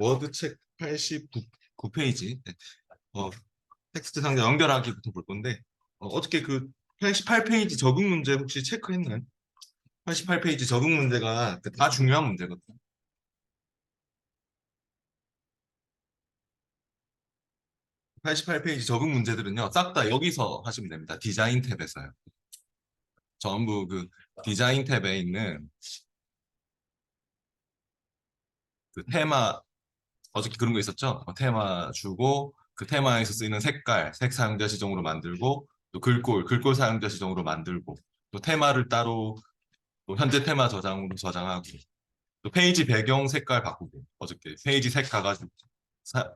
워드 책 89페이지. 텍스트 상자 연결하기부터 볼 건데, 어떻게 그 88페이지 적응 문제 혹시 체크했나요? 88페이지 적응 문제가 그다 중요한 문제거든요. 88페이지 적응 문제들은요, 싹 다 여기서 하시면 됩니다. 디자인 탭에서요. 전부 그 디자인 탭에 있는 그 테마, 어저께 그런 거 있었죠? 테마 주고, 그 테마에서 쓰이는 색깔, 색 사용자 지정으로 만들고, 또 글꼴 사용자 지정으로 만들고, 또 테마를 따로 또 현재 테마 저장으로 저장하고, 또 페이지 배경 색깔 바꾸고, 어저께 페이지 색 가가지고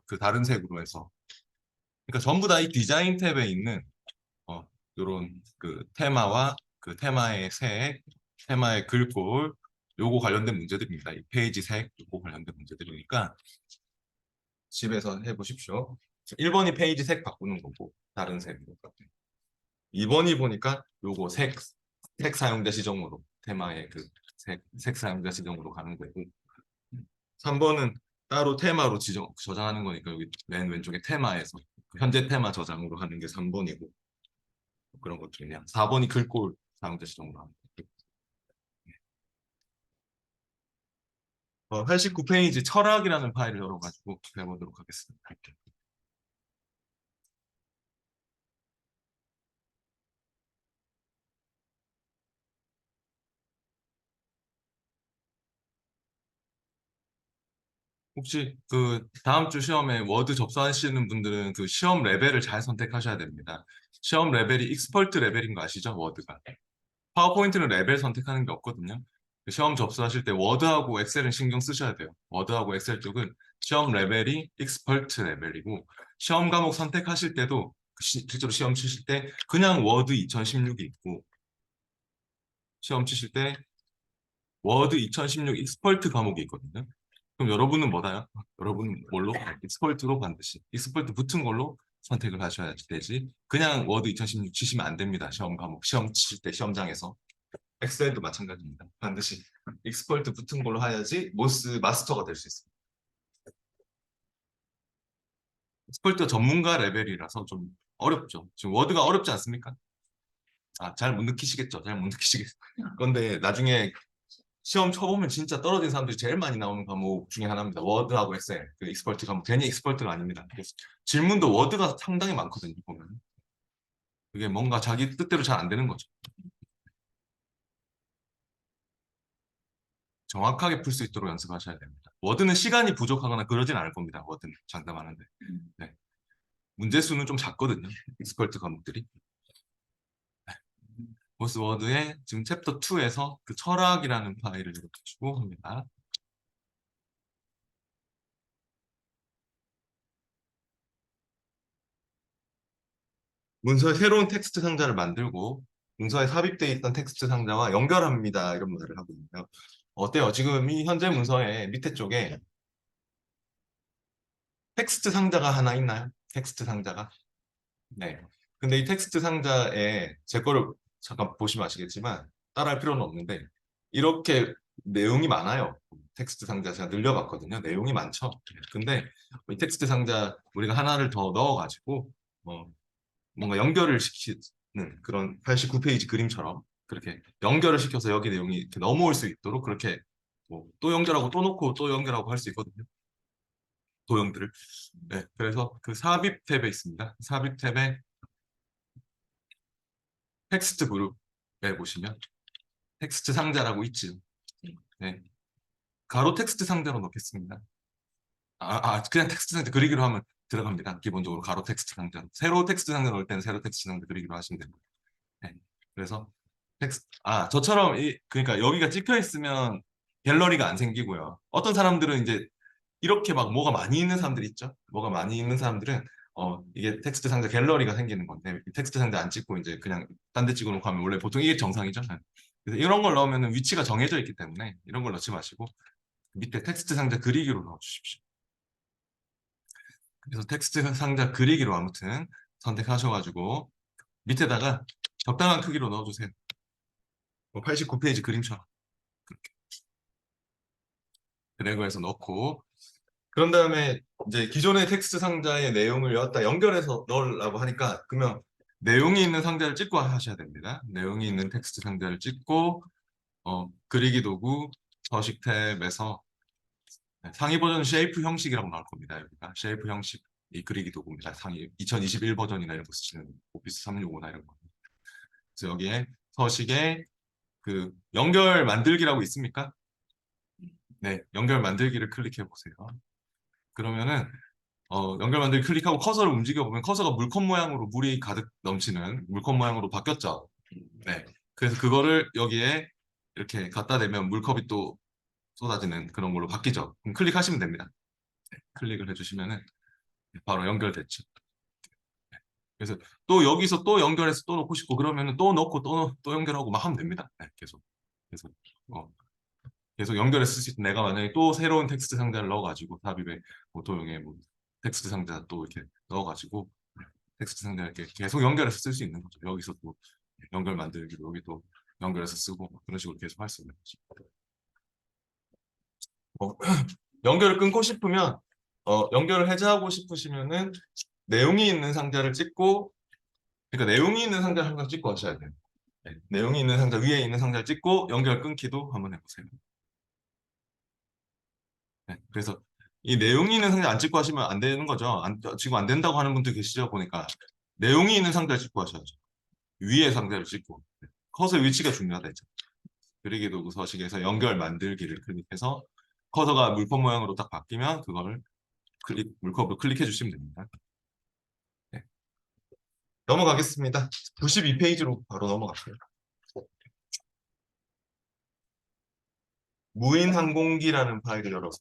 그 다른 색으로 해서, 그러니까 전부 다 이 디자인 탭에 있는 요런 그 테마와 그 테마의 색, 테마의 글꼴, 요거 관련된 문제들입니다. 이 페이지 색, 요거 관련된 문제들이니까 집에서 해보십시오. 1번이 페이지 색 바꾸는 거고, 다른 색으로. 2번이 보니까 요거 색 사용자 지정으로, 테마의 그 색 사용자 지정으로 가는 거고, 3번은 따로 테마로 저장하는 거니까 여기 맨 왼쪽에 테마에서 현재 테마 저장으로 하는 게 3번이고, 그런 것들이냐. 4번이 글꼴 사용자 지정으로 하는 거. 89페이지 철학이라는 파일을 열어가지고 해보도록 하겠습니다. 혹시 그 다음 주 시험에 워드 접수하시는 분들은 그 시험 레벨을 잘 선택하셔야 됩니다. 시험 레벨이 익스퍼트 레벨인 거 아시죠? 워드가. 파워포인트는 레벨 선택하는 게 없거든요. 그 시험 접수하실 때 워드하고 엑셀은 신경 쓰셔야 돼요. 워드하고 엑셀 쪽은 시험 레벨이 익스퍼트 레벨이고, 시험 과목 선택하실 때도 실제로 시험 치실 때 그냥 워드 2016이 있고, 시험 치실 때 워드 2016 익스퍼트 과목이 있거든요. 그럼 여러분은 뭐다요? 여러분은 뭘로? 익스퍼트로 반드시. 익스퍼트 붙은 걸로 선택을 하셔야 되지. 그냥 워드 2016 치시면 안 됩니다. 시험 과목, 시험 치실 때 시험장에서. 엑셀도 마찬가지입니다. 반드시 익스퍼트 붙은 걸로 해야지 마스터가 될 수 있습니다. 익스퍼트 전문가 레벨이라서 좀 어렵죠. 지금 워드가 어렵지 않습니까? 잘 못 느끼시겠죠? 잘 못 느끼시겠. 건데 나중에 시험 쳐보면 진짜 떨어진 사람들이 제일 많이 나오는 과목 중에 하나입니다. 워드하고 엑셀, 그 익스퍼트 과목. 괜히 익스퍼트가 아닙니다. 질문도 워드가 상당히 많거든요, 보면. 그게 뭔가 자기 뜻대로 잘 안 되는 거죠. 정확하게 풀 수 있도록 연습하셔야 됩니다. 워드는 시간이 부족하거나 그러진 않을 겁니다. 워드는 장담하는데. 네. 문제 수는 좀 작거든요. 익스퍼트 과목들이. 보스워드의 지금 챕터 2에서 그 철학이라는 파일을 이렇게 주고 합니다. 문서에 새로운 텍스트 상자를 만들고 문서에 삽입되어 있던 텍스트 상자와 연결합니다. 이런 말을 하고 있네요. 어때요? 지금 이 현재 문서의 밑에 쪽에 텍스트 상자가 하나 있나요? 텍스트 상자가? 네. 근데 이 텍스트 상자에 제 거를 잠깐 보시면 아시겠지만 따라할 필요는 없는데 이렇게 내용이 많아요. 텍스트 상자 제가 늘려봤거든요. 내용이 많죠. 근데 이 텍스트 상자 우리가 하나를 더 넣어가지고 뭔가 연결을 시키는 그런 89페이지 그림처럼 그렇게 연결을 시켜서 여기 내용이 이렇게 넘어올 수 있도록 그렇게 뭐또 연결하고 또 놓고 또 연결하고 할 수 있거든요. 도형들을. 네, 그래서 그 삽입 탭에 있습니다. 삽입 탭에 텍스트 그룹에 보시면 텍스트 상자라고 있죠. 네, 가로 텍스트 상자로 넣겠습니다. 그냥 텍스트 상자 그리기로 하면 들어갑니다. 기본적으로 가로 텍스트 상자. 세로 텍스트 상자 넣을 때는 세로 텍스트 상자 그리기로 하시면 됩니다. 네, 그래서 저처럼 그러니까 여기가 찍혀 있으면 갤러리가 안 생기고요. 어떤 사람들은 이제 이렇게 막 뭐가 많이 있는 사람들 있죠. 뭐가 많이 있는 사람들은 이게 텍스트 상자 갤러리가 생기는 건데 텍스트 상자 안 찍고 이제 그냥 딴 데 찍어놓고 하면 원래 보통 이게 정상이죠. 네. 그래서 이런 걸 넣으면 위치가 정해져 있기 때문에 이런 걸 넣지 마시고 밑에 텍스트 상자 그리기로 넣어주십시오. 그래서 텍스트 상자 그리기로 아무튼 선택하셔가지고 밑에다가 적당한 크기로 넣어주세요. 89페이지 그림처럼 그렇게 드래그해서 넣고 그런 다음에 이제 기존의 텍스트 상자의 내용을 여기다 연결해서 넣으려고 하니까 그러면 내용이 있는 상자를 찍고 하셔야 됩니다. 내용이 있는 텍스트 상자를 찍고 그리기 도구 서식 탭에서 상위 버전은 쉐이프 형식이라고 나올 겁니다. 여기가 쉐이프 형식 이 그리기 도구입니다. 상위 2021 버전이나 이런 거 쓰시는 오피스 365나 이런 거. 그래서 여기에 서식에 그 연결 만들기라고 있습니까? 네, 연결 만들기를 클릭해 보세요. 그러면은 연결 만들기 클릭하고 커서를 움직여 보면 커서가 물컵 모양으로 물이 가득 넘치는 물컵 모양으로 바뀌었죠. 네, 그래서 그거를 여기에 이렇게 갖다 대면 물컵이 또 쏟아지는 그런 걸로 바뀌죠. 그럼 클릭하시면 됩니다. 네, 클릭을 해주시면은 바로 연결됐죠. 그래서 또 여기서 또 연결해서 또 넣고 싶고 그러면은 또 넣고 또 연결하고 막 하면 됩니다. 네, 계속 어, 계속 연결해서 쓸 수 있는 내가 만약에 또 새로운 텍스트 상자를 넣어가지고 삽입에 도형에 뭐 텍스트 상자 또 이렇게 넣어가지고 텍스트 상자 이렇게 계속 연결해서 쓸 수 있는 거죠. 여기서 또 연결 만들기로 여기 또 연결해서 쓰고 뭐 그런 식으로 계속 할 수 있는 거죠. 뭐, 연결을 끊고 싶으면 연결을 해제하고 싶으시면은 내용이 있는 상자를 찍고 그러니까 내용이 있는 상자를 항상 찍고 하셔야 돼요. 네, 내용이 있는 상자 위에 있는 상자를 찍고 연결 끊기도 한번 해보세요. 네, 그래서 이 내용이 있는 상자 안 찍고 하시면 안 되는 거죠. 지금 안 된다고 하는 분들 계시죠? 보니까 내용이 있는 상자를 찍고 하셔야죠. 위에 상자를 찍고 커서 위치가 중요하다 했죠. 그리기 도구 서식에서 연결 만들기를 클릭해서 커서가 물컵 모양으로 딱 바뀌면 그거를 물컵을 클릭해 주시면 됩니다. 네, 넘어가겠습니다. 92페이지로 바로 넘어갈게요. 무인항공기라는 파일을 열어서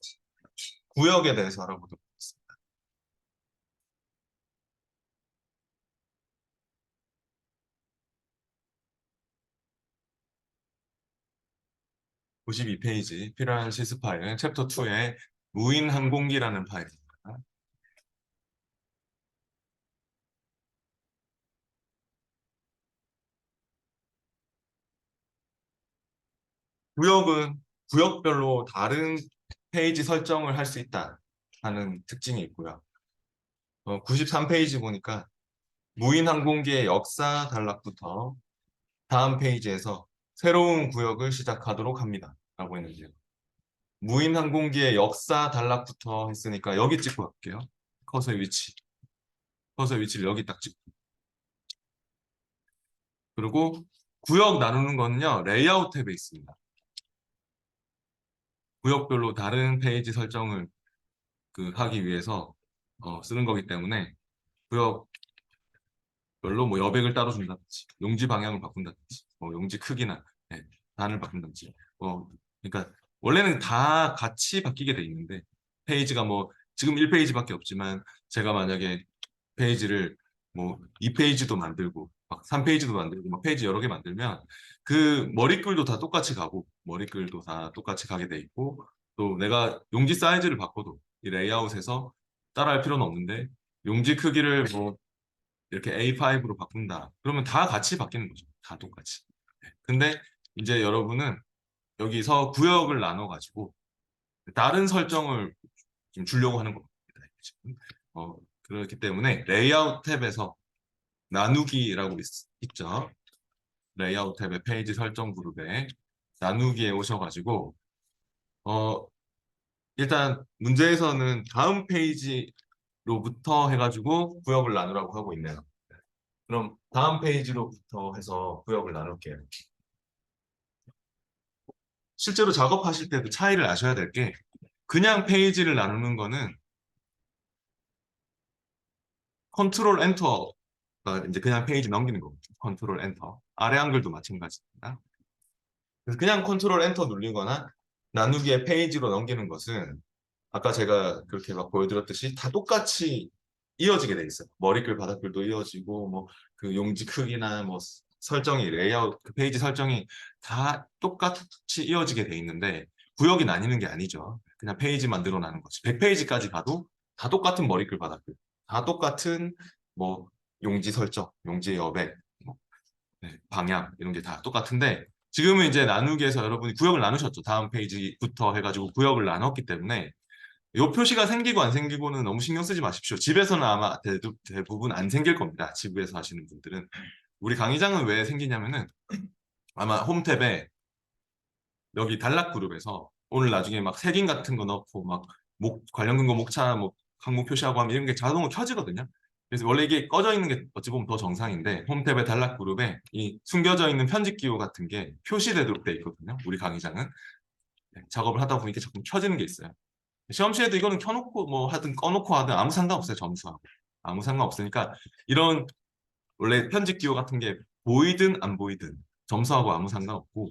구역에 대해서 알아보도록 하겠습니다. 92페이지 필요한 시스 파일 챕터 2의 무인항공기라는 파일입니다. 구역은 구역별로 다른 페이지 설정을 할 수 있다 하는 특징이 있고요. 93페이지 보니까 무인항공기의 역사 단락부터 다음 페이지에서 새로운 구역을 시작하도록 합니다. 라고 했는데요. 무인항공기의 역사 단락부터 했으니까 여기 찍고 갈게요. 커서의 위치. 커서의 위치를 여기 딱 찍고. 그리고 구역 나누는 거는요. 레이아웃 탭에 있습니다. 구역별로 다른 페이지 설정을 하기 위해서 쓰는 거기 때문에 구역별로 뭐 여백을 따로 준다든지 용지 방향을 바꾼다든지 용지 크기나 네, 단을 바꾼다든지 그러니까 원래는 다 같이 바뀌게 돼 있는데 페이지가 뭐 지금 1페이지밖에 없지만 제가 만약에 페이지를 뭐 2페이지도 만들고 막 3페이지도 만들고 막 페이지 여러 개 만들면 그 머리글도 다 똑같이 가고 머리글도 다 똑같이 가게 돼 있고 또 내가 용지 사이즈를 바꿔도 이 레이아웃에서 따라할 필요는 없는데 용지 크기를 뭐 이렇게 A5로 바꾼다. 그러면 다 같이 바뀌는 거죠. 다 똑같이. 네. 근데 이제 여러분은 여기서 구역을 나눠가지고 다른 설정을 좀 주려고 하는 겁니다. 지금. 그렇기 때문에 레이아웃 탭에서 나누기라고 있죠. 레이아웃 탭의 페이지 설정 그룹에 나누기에 오셔가지고 일단 문제에서는 다음 페이지로부터 해가지고 구역을 나누라고 하고 있네요. 그럼 다음 페이지로부터 해서 구역을 나눌게요. 실제로 작업하실 때도 차이를 아셔야 될 게 그냥 페이지를 나누는 거는 컨트롤 엔터가 이제 그냥 페이지 넘기는 거고 컨트롤 엔터 아래 한글도 마찬가지입니다. 그래서 그냥 컨트롤 엔터 누르거나 나누기의 페이지로 넘기는 것은 아까 제가 그렇게 막 보여드렸듯이 다 똑같이 이어지게 돼 있어요. 머리글, 바닥글도 이어지고 뭐 그 용지 크기나 뭐 설정이 레이아웃 그 페이지 설정이 다 똑같이 이어지게 돼 있는데 구역이 나뉘는 게 아니죠. 그냥 페이지만 늘어나는 거지. 100페이지까지 가도 다 똑같은 머리글, 바닥글, 다 똑같은 뭐 용지 설정, 용지 여백, 뭐, 네, 방향 이런 게 다 똑같은데 지금은 이제 나누기에서 여러분이 구역을 나누셨죠. 다음 페이지부터 해가지고 구역을 나눴기 때문에 요 표시가 생기고 안 생기고는 너무 신경 쓰지 마십시오. 집에서는 아마 대부분 안 생길 겁니다. 지구에서 하시는 분들은. 우리 강의장은 왜 생기냐면은 아마 홈탭에 여기 단락그룹에서 오늘 나중에 막 색인 같은 거 넣고 막 관련 근거 목차 뭐 항목 표시하고 하면 이런 게 자동으로 켜지거든요. 그래서 원래 이게 꺼져 있는 게 어찌 보면 더 정상인데 홈탭의 단락그룹에 이 숨겨져 있는 편집 기호 같은 게 표시되도록 돼 있거든요. 우리 강의장은. 네, 작업을 하다 보니까 자꾸 켜지는 게 있어요. 시험치에도 이거는 켜놓고 뭐 하든 꺼놓고 하든 아무 상관없어요. 점수하고. 아무 상관없으니까 이런 원래 편집 기호 같은 게 보이든 안 보이든 점수하고 아무 상관없고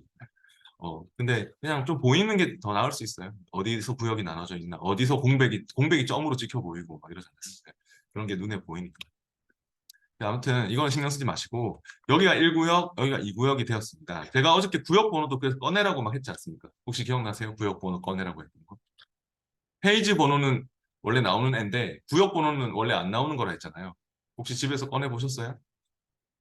근데 그냥 좀 보이는 게 더 나을 수 있어요. 어디서 구역이 나눠져 있나, 어디서 공백이 점으로 찍혀 보이고 막 이러잖아요. 네, 그런 게 눈에 보이니까. 아무튼 이건 신경 쓰지 마시고 여기가 1구역, 여기가 2구역이 되었습니다. 제가 어저께 구역 번호도 그래서 꺼내라고 막 했지 않습니까? 혹시 기억나세요? 구역 번호 꺼내라고 했던 거? 페이지 번호는 원래 나오는 애인데 구역 번호는 원래 안 나오는 거라 했잖아요. 혹시 집에서 꺼내 보셨어요?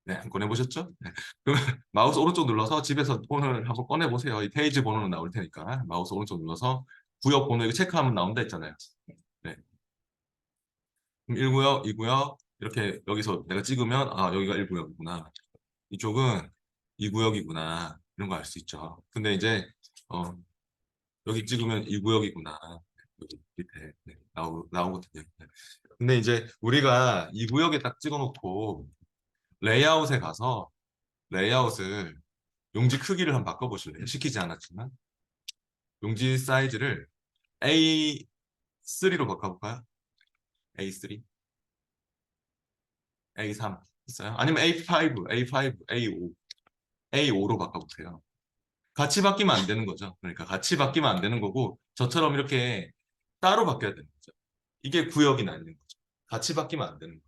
네, 꺼내 보셨죠? 네. 그럼 마우스 오른쪽 눌러서 집에서 폰을 한번 꺼내 보세요. 이 페이지 번호는 나올 테니까 마우스 오른쪽 눌러서 구역 번호 이거 체크하면 나온다 했잖아요. 네. 그럼 1구역, 2구역 이렇게 여기서 내가 찍으면 아 여기가 1구역이구나. 이쪽은 2구역이구나. 이런 거 알 수 있죠. 근데 이제 어, 여기 찍으면 2구역이구나. 여기 밑에 네, 나오거든요. 네. 근데 이제 우리가 2구역에 딱 찍어놓고 레이아웃에 가서 레이아웃을 용지 크기를 한번 바꿔보실래요? 시키지 않았지만 용지 사이즈를 A3로 바꿔볼까요? A3, A3 있어요? 아니면 A5, A5, A5, A5로 바꿔보세요. 같이 바뀌면 안 되는 거죠. 그러니까 같이 바뀌면 안 되는 거고 저처럼 이렇게 따로 바뀌어야 되는 거죠. 이게 구역이 나뉘는 거죠. 같이 바뀌면 안 되는 거죠.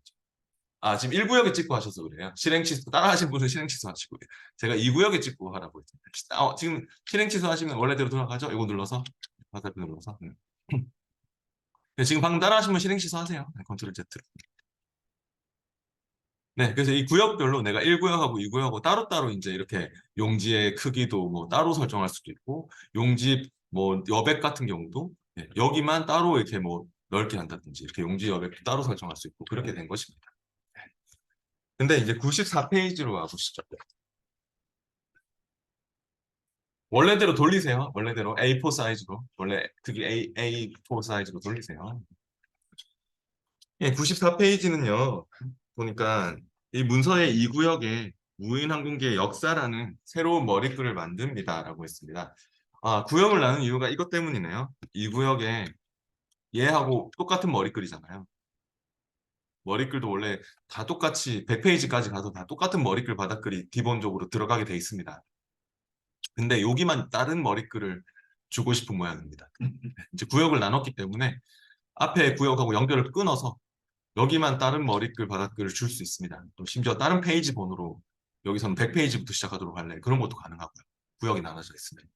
아, 지금 1구역에 찍고 하셔서 그래요. 실행 취소, 따라 하신 분은 실행 취소 하시고 제가 2구역에 찍고 하라고 했습니다. 지금 실행 취소 하시면 원래대로 돌아가죠? 이거 눌러서 화살표 눌러서 네, 지금 방금 따라 하시면 실행 취소 하세요. 네, 컨트롤 Z. 네, 그래서 이 구역별로 내가 1구역하고 2구역하고 따로따로 이제 이렇게 용지의 크기도 뭐 따로 설정할 수도 있고 용지 뭐 여백 같은 경우도 여기만 따로 이렇게 뭐 넓게 한다든지 이렇게 용지 여백도 따로 설정할 수 있고 그렇게 된 것입니다. 근데 이제 94페이지로 와보시죠. 원래대로 돌리세요. 원래대로 A4 사이즈로. 원래 그게 A4 사이즈로 돌리세요. 예, 94페이지는요. 보니까 이 문서의 2구역에 무인항공기의 역사라는 새로운 머리글을 만듭니다라고 했습니다. 아, 구역을 나눈 이유가 이것 때문이네요. 이 구역에 얘하고 똑같은 머리글이잖아요. 머리글도 원래 다 똑같이 100페이지까지 가서 다 똑같은 머리글 바닥글이 기본적으로 들어가게 돼 있습니다. 근데 여기만 다른 머리글을 주고 싶은 모양입니다. 이제 구역을 나눴기 때문에 앞에 구역하고 연결을 끊어서 여기만 다른 머리글 바닥글을 줄 수 있습니다. 또 심지어 다른 페이지 번호로 여기서는 100페이지부터 시작하도록 할래 그런 것도 가능하고요. 구역이 나눠져 있습니다.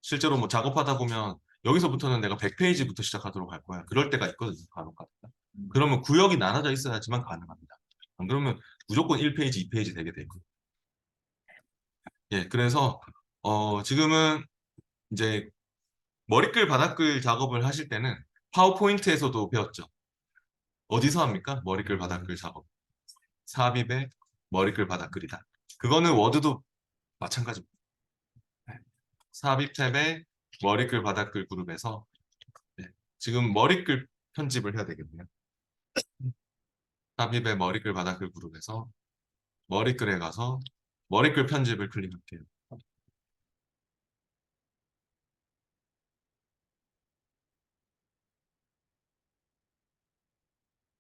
실제로 뭐 작업하다 보면 여기서부터는 내가 100페이지부터 시작하도록 할 거야. 그럴 때가 있거든요. 간혹 가다. 그러면 구역이 나눠져 있어야지만 가능합니다. 안 그러면 무조건 1페이지, 2페이지 되게 되고. 예, 그래서 지금은 이제 머리글 바닥글 작업을 하실 때는 파워포인트에서도 배웠죠. 어디서 합니까? 머리글 바닥글 작업. 삽입에 머리글 바닥글이다. 그거는 워드도 마찬가지입니다. 네. 삽입 탭에 머리글 바닥글 그룹에서 네. 지금 머리글 편집을 해야 되겠네요. 삽입에 머리글 바닥글 그룹에서 머리글에 가서 머리글 편집을 클릭할게요.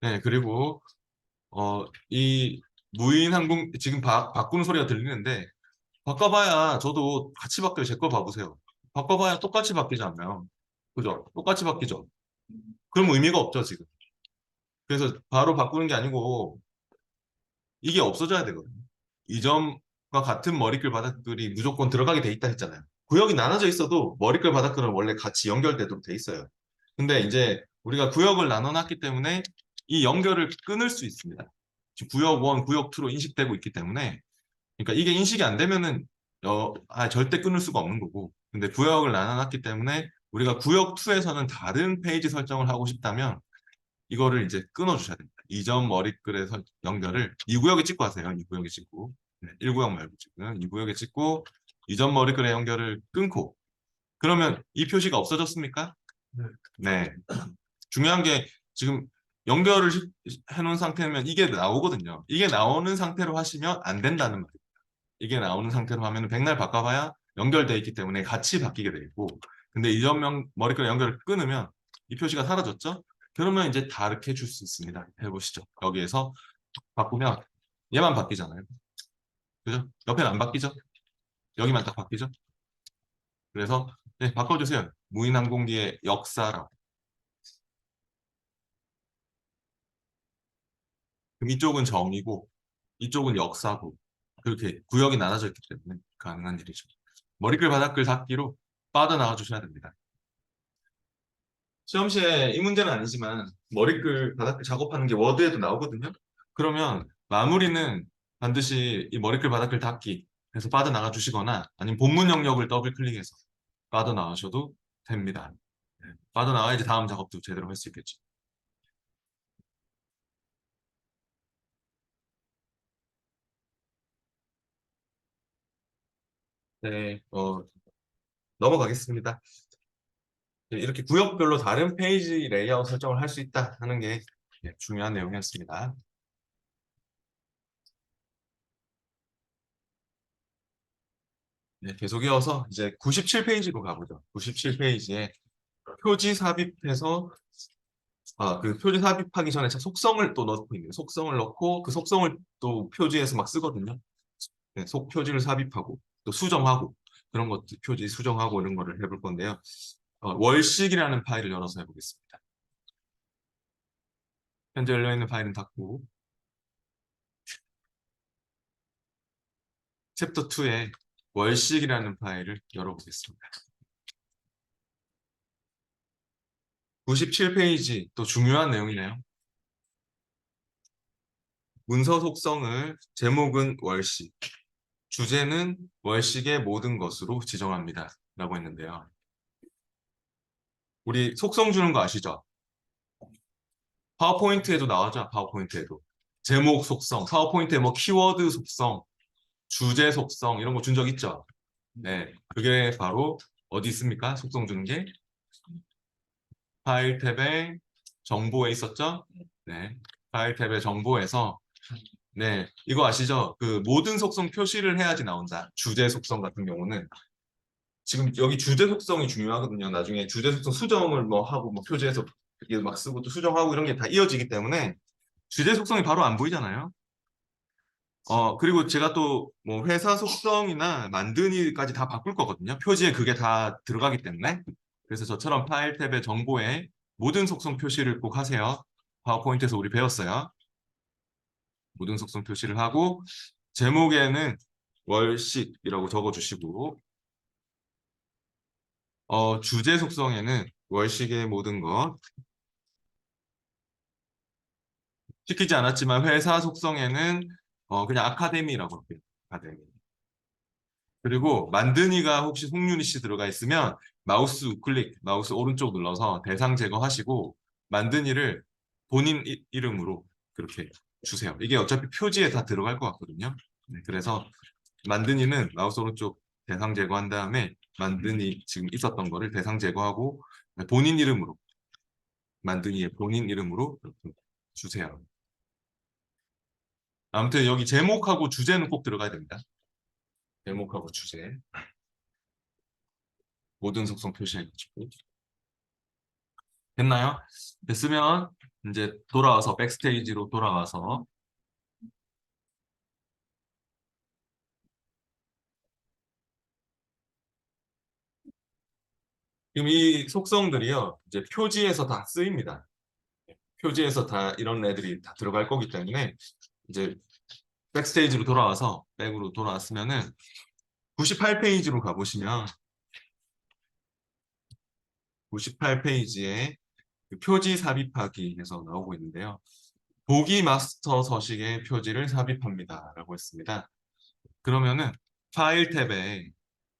네, 그리고 이 무인 항공 지금 바꾸는 소리가 들리는데 바꿔봐야 저도 같이 바뀌어요. 제 거 봐보세요. 바꿔봐야 똑같이 바뀌지 않나요? 그죠? 똑같이 바뀌죠? 그럼 의미가 없죠, 지금. 그래서 바로 바꾸는 게 아니고 이게 없어져야 되거든요. 이 점과 같은 머리글 바닥글이 무조건 들어가게 돼 있다 했잖아요. 구역이 나눠져 있어도 머리글 바닥글은 원래 같이 연결되도록 돼 있어요. 근데 이제 우리가 구역을 나눠놨기 때문에 이 연결을 끊을 수 있습니다. 지금 구역 1, 구역 2로 인식되고 있기 때문에 그러니까 이게 인식이 안 되면은 절대 끊을 수가 없는 거고 근데 구역을 나눠놨기 때문에 우리가 구역 2에서는 다른 페이지 설정을 하고 싶다면 이거를 이제 끊어주셔야 됩니다. 이전 머리글의 연결을 2구역에 찍고 하세요. 2구역에 찍고. 네, 1구역 말고 지금 2구역에 찍고 이전 머리글의 연결을 끊고 그러면 이 표시가 없어졌습니까? 네. 중요한 게 지금 연결을 해놓은 상태면 이게 나오거든요. 이게 나오는 상태로 하시면 안 된다는 말이에요. 이게 나오는 상태로 하면 백날 바꿔봐야 연결되어 있기 때문에 같이 바뀌게 되고 근데 이전 머리글 연결을 끊으면 이 표시가 사라졌죠? 그러면 이제 다르게 줄 수 있습니다. 해보시죠. 여기에서 바꾸면 얘만 바뀌잖아요. 그죠? 옆에는 안 바뀌죠? 여기만 딱 바뀌죠? 그래서 네, 바꿔주세요. 무인항공기의 역사라고. 그럼 이쪽은 정이고 이쪽은 역사고 그렇게 구역이 나눠져 있기 때문에 가능한 일이죠. 머리글 바닥글 닫기로 빠져나와 주셔야 됩니다. 시험 시에 이 문제는 아니지만 머리글 바닥글 작업하는 게 워드에도 나오거든요. 그러면 마무리는 반드시 이 머리글 바닥글 닫기 해서 빠져나가 주시거나 아니면 본문 영역을 더블 클릭해서 빠져나가셔도 됩니다. 네, 빠져나와야지 다음 작업도 제대로 할 수 있겠죠. 네, 넘어가겠습니다. 네, 이렇게 구역별로 다른 페이지 레이아웃 설정을 할 수 있다 하는 게 중요한 내용이었습니다. 네, 계속 이어서 이제 97페이지로 가보죠. 97페이지에 표지 삽입해서 그 표지 삽입하기 전에 속성을 또 넣고 있는 속성을 넣고 그 속성을 또 표지에서 막 쓰거든요. 네, 속 표지를 삽입하고 또 수정하고 그런 것들 표지 수정하고 이런 거를 해볼 건데요. 월식이라는 파일을 열어서 해보겠습니다. 현재 열려있는 파일은 닫고 챕터 2에 월식이라는 파일을 열어보겠습니다. 97페이지 또 중요한 내용이네요. 문서 속성을 제목은 월식, 주제는 월식의 모든 것으로 지정합니다. 라고 했는데요. 우리 속성 주는 거 아시죠? 파워포인트에도 나오죠? 파워포인트에도. 제목 속성, 파워포인트에 뭐 키워드 속성, 주제 속성 이런 거 준 적 있죠? 네, 그게 바로 어디 있습니까? 속성 주는 게 파일 탭에 정보에 있었죠? 네, 파일 탭의 정보에서 네, 이거 아시죠? 그 모든 속성 표시를 해야지 나온다. 주제 속성 같은 경우는 지금 여기 주제 속성이 중요하거든요. 나중에 주제 속성 수정을 뭐 하고 뭐 표지에서 이게 막 쓰고 또 수정하고 이런 게 다 이어지기 때문에 주제 속성이 바로 안 보이잖아요. 그리고 제가 또 뭐 회사 속성이나 만드니까지 다 바꿀 거거든요. 표지에 그게 다 들어가기 때문에. 그래서 저처럼 파일 탭의 정보에 모든 속성 표시를 꼭 하세요. 파워포인트에서 우리 배웠어요. 모든 속성 표시를 하고 제목에는 월식이라고 적어주시고 주제 속성에는 월식의 모든 것 시키지 않았지만 회사 속성에는 그냥 아카데미라고 할게요. 아카데미. 그리고 만드니가 혹시 송윤희 씨 들어가 있으면 마우스 우클릭, 마우스 오른쪽 눌러서 대상 제거하시고 만드니를 본인 이름으로 그렇게 주세요. 이게 어차피 표지에 다 들어갈 것 같거든요. 네, 그래서 만드니는 마우스 오른쪽 대상 제거한 다음에 만드니 지금 있었던 거를 대상 제거하고 본인 이름으로 만드니의 본인 이름으로 이렇게 주세요. 아무튼 여기 제목하고 주제는 꼭 들어가야 됩니다. 제목하고 주제 모든 속성 표시해가지고 됐나요? 됐으면 이제 돌아와서 백스테이지로 돌아와서 지금 이 속성들이요 이제 표지에서 다 쓰입니다. 표지에서 다 이런 애들이 다 들어갈 거기 때문에 이제 백스테이지로 돌아와서 백으로 돌아왔으면은 98페이지로 가보시면 98페이지에 표지 삽입하기 해서 나오고 있는데요. 보기 마스터 서식의 표지를 삽입합니다. 라고 했습니다. 그러면은 파일 탭에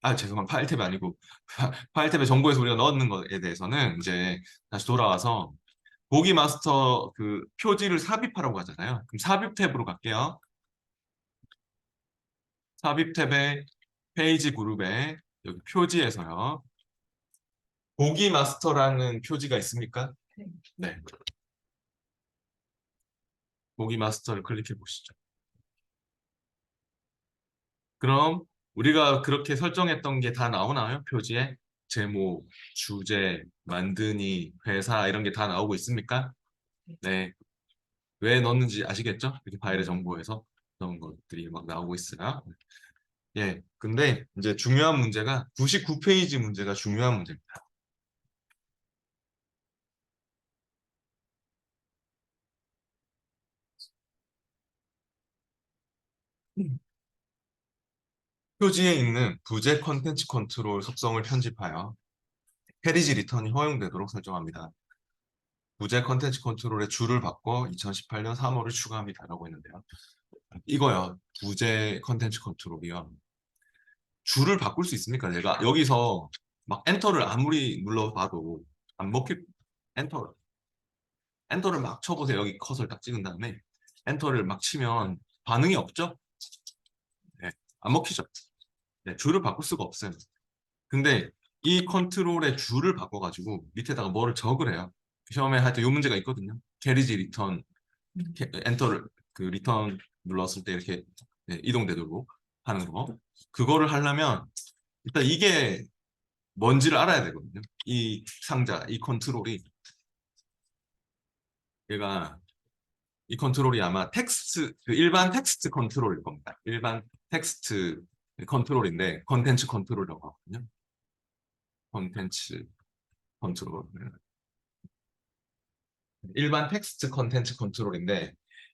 아, 죄송합니다. 파일 탭이 아니고 파일 탭에 정보에서 우리가 넣는 거에 대해서는 이제 다시 돌아와서 보기 마스터 그 표지를 삽입하라고 하잖아요. 그럼 삽입 탭으로 갈게요. 삽입 탭에 페이지 그룹에 여기 표지에서요. 보기 마스터라는 표지가 있습니까? 네. 보기 마스터를 클릭해 보시죠. 그럼 우리가 그렇게 설정했던 게 다 나오나요? 표지에? 제목, 주제, 만드니, 회사 이런 게 다 나오고 있습니까? 네. 왜 넣었는지 아시겠죠? 이렇게 파일의 정보에서 그런 것들이 막 나오고 있어요. 예. 근데 이제 중요한 문제가 99페이지 문제가 중요한 문제입니다. 표지에 있는 부재 컨텐츠 컨트롤 속성을 편집하여 페리지 리턴이 허용되도록 설정합니다. 부재 컨텐츠 컨트롤의 줄을 바꿔 2018년 3월을 추가합니다라고 했는데요. 이거요. 부재 컨텐츠 컨트롤이요. 줄을 바꿀 수 있습니까? 내가 여기서 막 엔터를 아무리 눌러봐도 안 먹힐 엔터 엔터를 막 쳐보세요. 여기 커서를 딱 찍은 다음에 엔터를 막 치면 반응이 없죠? 네, 안 먹히죠? 네, 줄을 바꿀 수가 없어요. 근데 이 컨트롤의 줄을 바꿔가지고 밑에다가 뭐를 적을 해요. 시험에 하여튼 이 문제가 있거든요. 캐리지 리턴 엔터를 그 리턴 눌렀을 때 이렇게 네, 이동되도록 하는 거. 그거를 하려면 일단 이게 뭔지를 알아야 되거든요. 이 상자, 이 컨트롤이 얘가 이 컨트롤이 아마 텍스트 그 일반 텍스트 컨트롤일 겁니다. 일반 텍스트 컨트롤인데 컨텐츠 컨트롤이라고 하거든요. 컨텐츠 컨트롤. 일반 텍스트 컨텐츠 컨트롤인데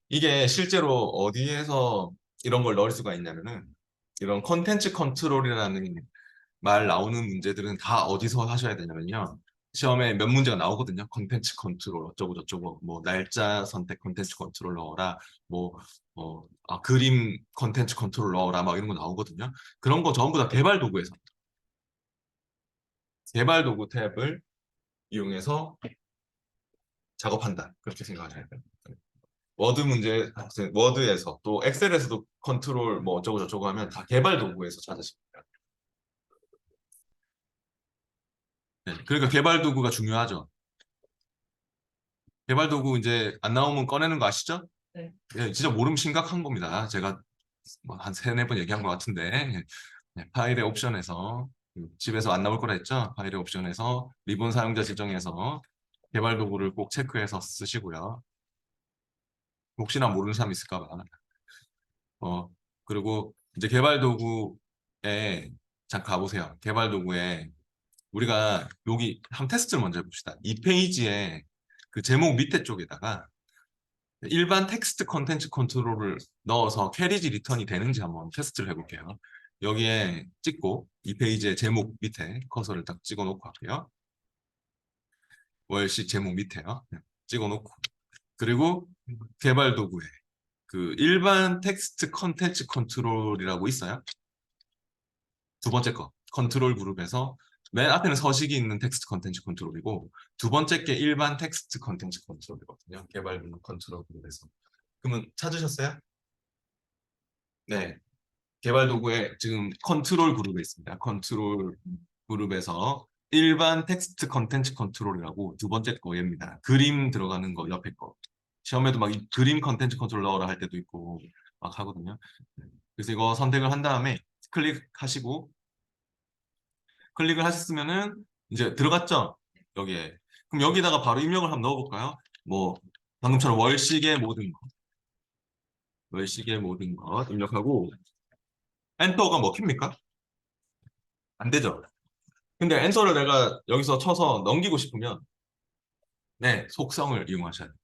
이게 실제로 어디에서 이런 걸 넣을 수가 있냐면은 이런 컨텐츠 컨트롤이라는 말 나오는 문제들은 다 어디서 하셔야 되냐면요. 시험에 몇 문제가 나오거든요. 컨텐츠 컨트롤 어쩌고 저쩌고 뭐 날짜 선택 컨텐츠 컨트롤 넣어라 그림 컨텐츠 컨트롤 넣어라 막 이런 거 나오거든요. 그런 거 전부 다 개발 도구에서 개발 도구 탭을 이용해서 작업한다. 그렇게 생각하셔야 돼요. 워드 문제, 워드에서 또 엑셀에서도 컨트롤 뭐 어쩌고 저쩌고 하면 다 개발 도구에서 찾으십니다. 네, 그러니까 개발 도구가 중요하죠. 개발 도구 이제 안 나오면 꺼내는 거 아시죠? 네. 예, 진짜 모르면 심각한 겁니다. 제가 뭐한 세네 번 얘기한 것 같은데 네, 파일의 옵션에서 집에서 안 나올 거라 했죠? 파일의 옵션에서 리본 사용자 지정에서 개발 도구를 꼭 체크해서 쓰시고요. 혹시나 모르는 사람 있을까 봐. 어, 그리고 이제 개발 도구에 잠깐 가보세요. 개발 도구에 우리가 여기 한 테스트를 먼저 해봅시다. 이 페이지에 그 제목 밑에 쪽에다가 일반 텍스트 컨텐츠 컨트롤을 넣어서 캐리지 리턴이 되는지 한번 테스트를 해볼게요. 여기에 찍고 이 페이지의 제목 밑에 커서를 딱 찍어 놓고 할게요. 월시 제목 밑에요. 네, 찍어 놓고 그리고 개발 도구에 그 일반 텍스트 컨텐츠 컨트롤이라고 있어요. 두 번째 거 컨트롤 그룹에서 맨 앞에는 서식이 있는 텍스트 컨텐츠 컨트롤이고 두 번째 게 일반 텍스트 컨텐츠 컨트롤이거든요. 개발 컨트롤 그룹에서. 그러면 찾으셨어요? 네. 개발 도구에 지금 컨트롤 그룹에 있습니다. 컨트롤 그룹에서 일반 텍스트 컨텐츠 컨트롤이라고 두 번째 거입니다. 그림 들어가는 거 옆에 거. 시험에도 막 그림 컨텐츠 컨트롤 넣어라 할 때도 있고 막 하거든요. 그래서 이거 선택을 한 다음에 클릭하시고 클릭을 하셨으면은 이제 들어갔죠? 여기에. 그럼 여기다가 바로 입력을 한번 넣어볼까요? 뭐 방금처럼 월식의 모든 거, 월식의 모든 것 입력하고 엔터가 먹힙니까? 안 되죠. 근데 엔터를 내가 여기서 쳐서 넘기고 싶으면 네, 속성을 이용하셔야 돼요.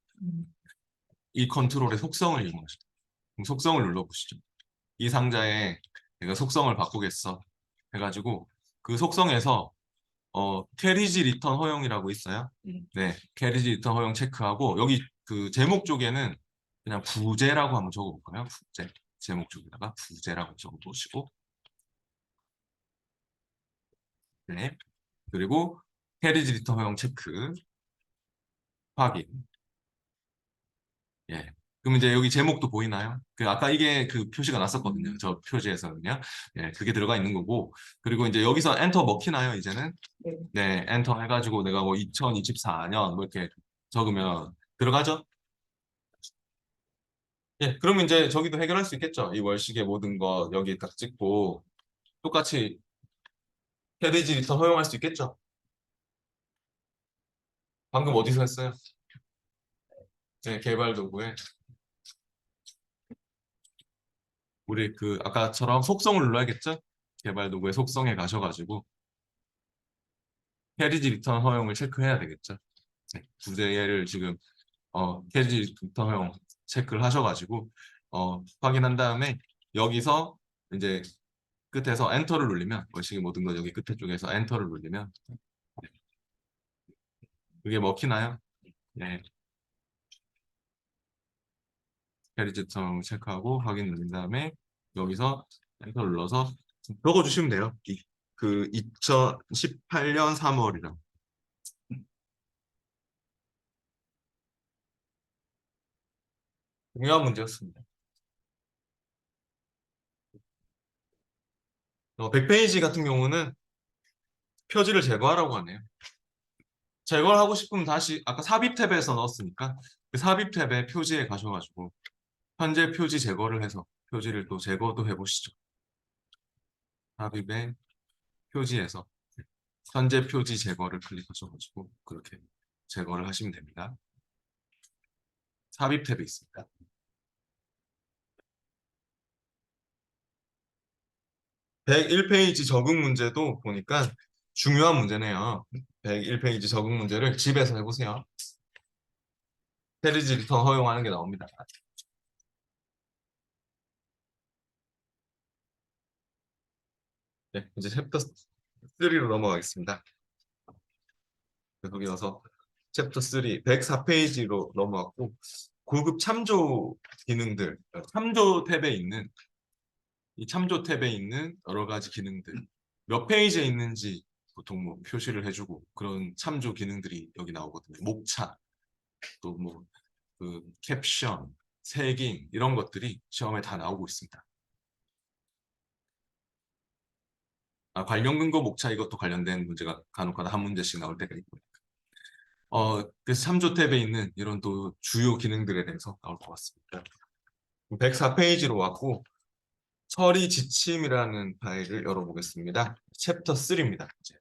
이 컨트롤의 속성을 이용하셔야 돼요. 그럼 속성을 눌러보시죠. 이 상자에 내가 속성을 바꾸겠어. 해가지고 그 속성에서 캐리지 리턴 허용이라고 있어요. 네, 캐리지 리턴 허용 체크하고 여기 그 제목 쪽에는 그냥 부제라고 한번 적어볼까요? 부제. 제목 쪽에다가 부제라고 적어보시고 네. 그리고 캐리지 리턴 허용 체크 확인. 예. 그럼 이제 여기 제목도 보이나요? 그 아까 이게 그 표시가 났었거든요. 저 표지에서는요. 예, 그게 들어가 있는 거고. 그리고 이제 여기서 엔터 먹히나요, 이제는? 네. 네, 엔터 해가지고 내가 뭐 2024년 뭐 이렇게 적으면 들어가죠? 예, 그러면 이제 저기도 해결할 수 있겠죠? 이 월식의 모든 거 여기 딱 찍고 똑같이 캐리지 리턴 허용할 수 있겠죠? 방금 어디서 했어요? 네, 개발 도구에 우리 그 아까처럼 속성을 눌러야겠죠? 개발 도구의 속성에 가셔가지고 캐리지 리턴 허용을 체크해야 되겠죠? 네, 두 개를 지금 캐리지 리턴 허용 체크를 하셔가지고 확인한 다음에 여기서 이제 끝에서 엔터를 누르면 월식의 모든 것 여기 끝에 쪽에서 엔터를 누르면 그게 먹히나요? 네, 캐리지 리턴 허용 체크하고 확인 누른 다음에 여기서 엔터 눌러서 적어주시면 돼요. 그 2018년 3월이랑 중요한 문제였습니다. 100페이지 같은 경우는 표지를 제거하라고 하네요. 제거를 하고 싶으면 다시 아까 삽입 탭에서 넣었으니까 그 삽입 탭에 표지에 가셔가지고 현재 표지 제거를 해서 표지를 또 제거도 해보시죠. 삽입의 표지에서 현재 표지 제거를 클릭하셔가지고 그렇게 제거를 하시면 됩니다. 삽입 탭에 있습니다. 101페이지 적응 문제도 보니까 중요한 문제네요. 101페이지 적응 문제를 집에서 해보세요. 페리지 리턴 허용하는 게 나옵니다. 네, 이제 챕터 3로 넘어가겠습니다. 거기 가서 챕터 3, 104페이지로 넘어갔고 고급 참조 기능들, 참조 탭에 있는 이 참조 탭에 있는 여러 가지 기능들 몇 페이지에 있는지 보통 뭐 표시를 해주고 그런 참조 기능들이 여기 나오거든요. 목차, 또 뭐 그 캡션, 색임 이런 것들이 시험에 다 나오고 있습니다. 관련 근거 목차 이것도 관련된 문제가 간혹가다 한 문제씩 나올 때가 있고요. 그래서 참조 탭에 있는 이런 또 주요 기능들에 대해서 나올 것 같습니다. 104페이지로 왔고 처리 지침이라는 파일을 열어보겠습니다. 챕터 3입니다. 이제.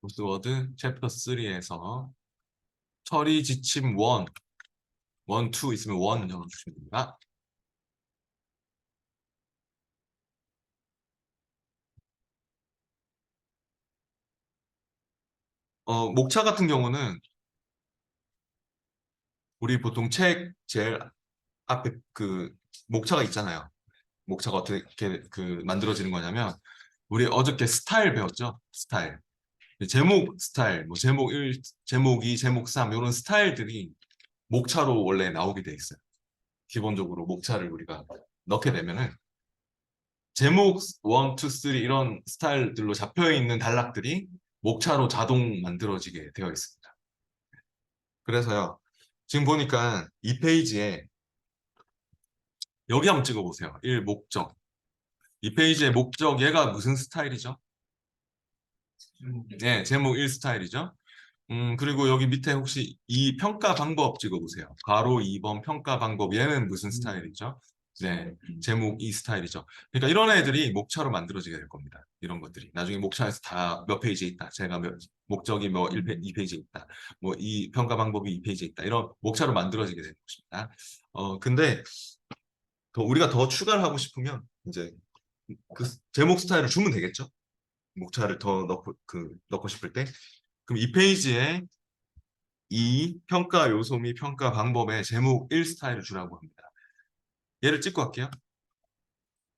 보스워드 챕터 3에서 처리 지침 1, 1, 2 있으면 1 열어주시면 됩니다. 목차 같은 경우는 우리 보통 책 제일 앞에 그 목차가 있잖아요. 목차가 어떻게 그 만들어지는 거냐면 우리 어저께 스타일 배웠죠? 스타일. 제목 스타일, 뭐 제목 1, 제목 2, 제목 3 이런 스타일들이 목차로 원래 나오게 돼 있어요. 기본적으로 목차를 우리가 넣게 되면은 제목 1, 2, 3 이런 스타일들로 잡혀 있는 단락들이 목차로 자동 만들어지게 되어 있습니다. 그래서요. 지금 보니까 이 페이지에 여기 한번 찍어보세요. 1 목적. 이 페이지의 목적 얘가 무슨 스타일이죠? 네, 제목 1 스타일이죠. 그리고 여기 밑에 혹시 이 평가 방법 찍어보세요. 괄호 2번 평가 방법 얘는 무슨 스타일이죠? 네, 제목 이 스타일이죠. 그러니까 이런 애들이 목차로 만들어지게 될 겁니다. 이런 것들이 나중에 목차에서 다 몇 페이지에 있다. 제가 목적이 뭐 2페이지에 있다. 뭐 이 평가 방법이 2페이지에 있다. 이런 목차로 만들어지게 되는 것입니다. 근데 우리가 더 추가를 하고 싶으면 이제 그 제목 스타일을 주면 되겠죠? 목차를 더 넣고 싶을 때. 그럼 이 페이지에 이 평가 요소 및 평가 방법의 제목 1 스타일을 주라고 합니다. 얘를 찍고 할게요.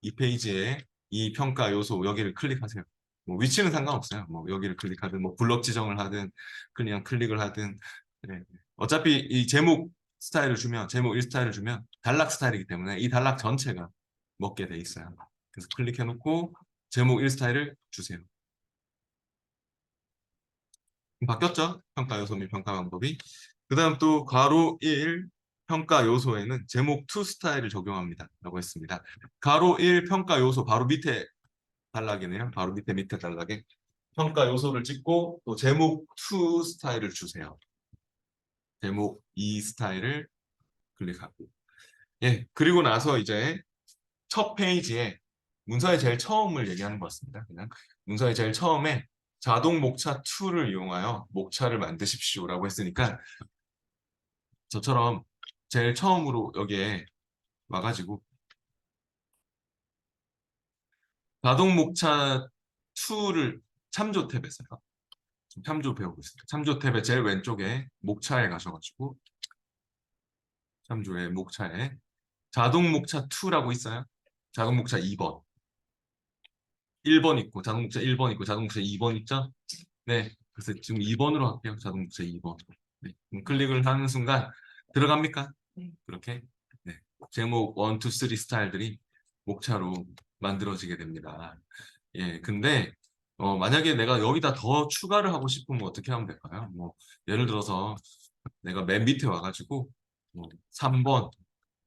이 페이지에 이 평가 요소 여기를 클릭하세요. 뭐 위치는 상관없어요. 뭐 여기를 클릭하든 뭐 블럭 지정을 하든 그냥 클릭을 하든 네. 어차피 이 제목 스타일을 주면, 제목 1 스타일을 주면 단락 스타일이기 때문에 이 단락 전체가 먹게 돼 있어요. 그래서 클릭해놓고 제목 1 스타일을 주세요. 바뀌었죠? 평가 요소 및 평가 방법이. 그 다음 또 괄호 1 평가 요소에는 제목 2 스타일을 적용합니다. 라고 했습니다. 괄호 1 평가 요소 바로 밑에 단락이네요. 바로 밑에 단락에 평가 요소를 찍고 또 제목 2 스타일을 주세요. 제목 2 스타일을 클릭하고. 예, 그리고 나서 이제 첫 페이지에 문서의 제일 처음을 얘기하는 것 같습니다. 그냥 문서의 제일 처음에 자동 목차 2를 이용하여 목차를 만드십시오라고 했으니까 저처럼 제일 처음으로 여기에 와가지고 자동 목차 2를 참조 탭에서요. 지금 참조 배우고 있습니다. 참조 탭의 제일 왼쪽에 목차에 가셔가지고 참조의 목차에 자동 목차 2라고 있어요. 자동 목차 2번. 1번 있고 자동 목차 1번 있고 자동 목차 2번 있죠? 네. 그래서 지금 2번으로 할게요. 자동 목차 2번. 네. 클릭을 하는 순간 들어갑니까? 그렇게 네. 제목 1, 2, 3 스타일들이 목차로 만들어지게 됩니다. 예, 근데 만약에 내가 여기다 더 추가를 하고 싶으면 어떻게 하면 될까요? 뭐 예를 들어서 내가 맨 밑에 와가지고 뭐 3번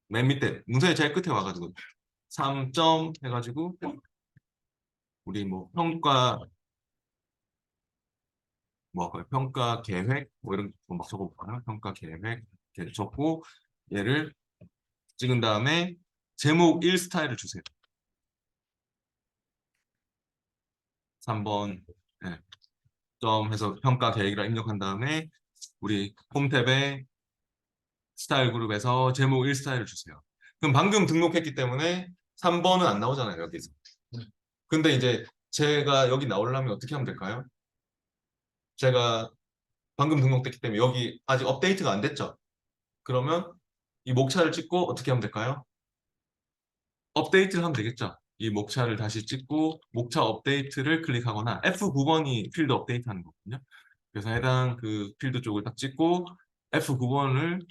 맨 밑에 문서의 제일 끝에 와가지고 3점 해가지고 우리 뭐 평가 계획 뭐 이런 거 막 적어볼까요? 평가 계획 이렇게 적고 얘를 찍은 다음에 제목 1 스타일을 주세요. 3번 네. 점 해서 평가 계획이라 입력한 다음에 우리 홈 탭에 스타일 그룹에서 제목 1 스타일을 주세요. 그럼 방금 등록했기 때문에 3번은 안 나오잖아요, 여기서. 근데 이제 제가 여기 나오려면 어떻게 하면 될까요? 제가 방금 등록됐기 때문에 여기 아직 업데이트가 안 됐죠? 그러면 이 목차를 찍고 어떻게 하면 될까요? 업데이트를 하면 되겠죠? 이 목차를 다시 찍고 목차 업데이트를 클릭하거나 F9번이 필드 업데이트 하는 거거든요. 그래서 해당 그 필드 쪽을 딱 찍고 F9번을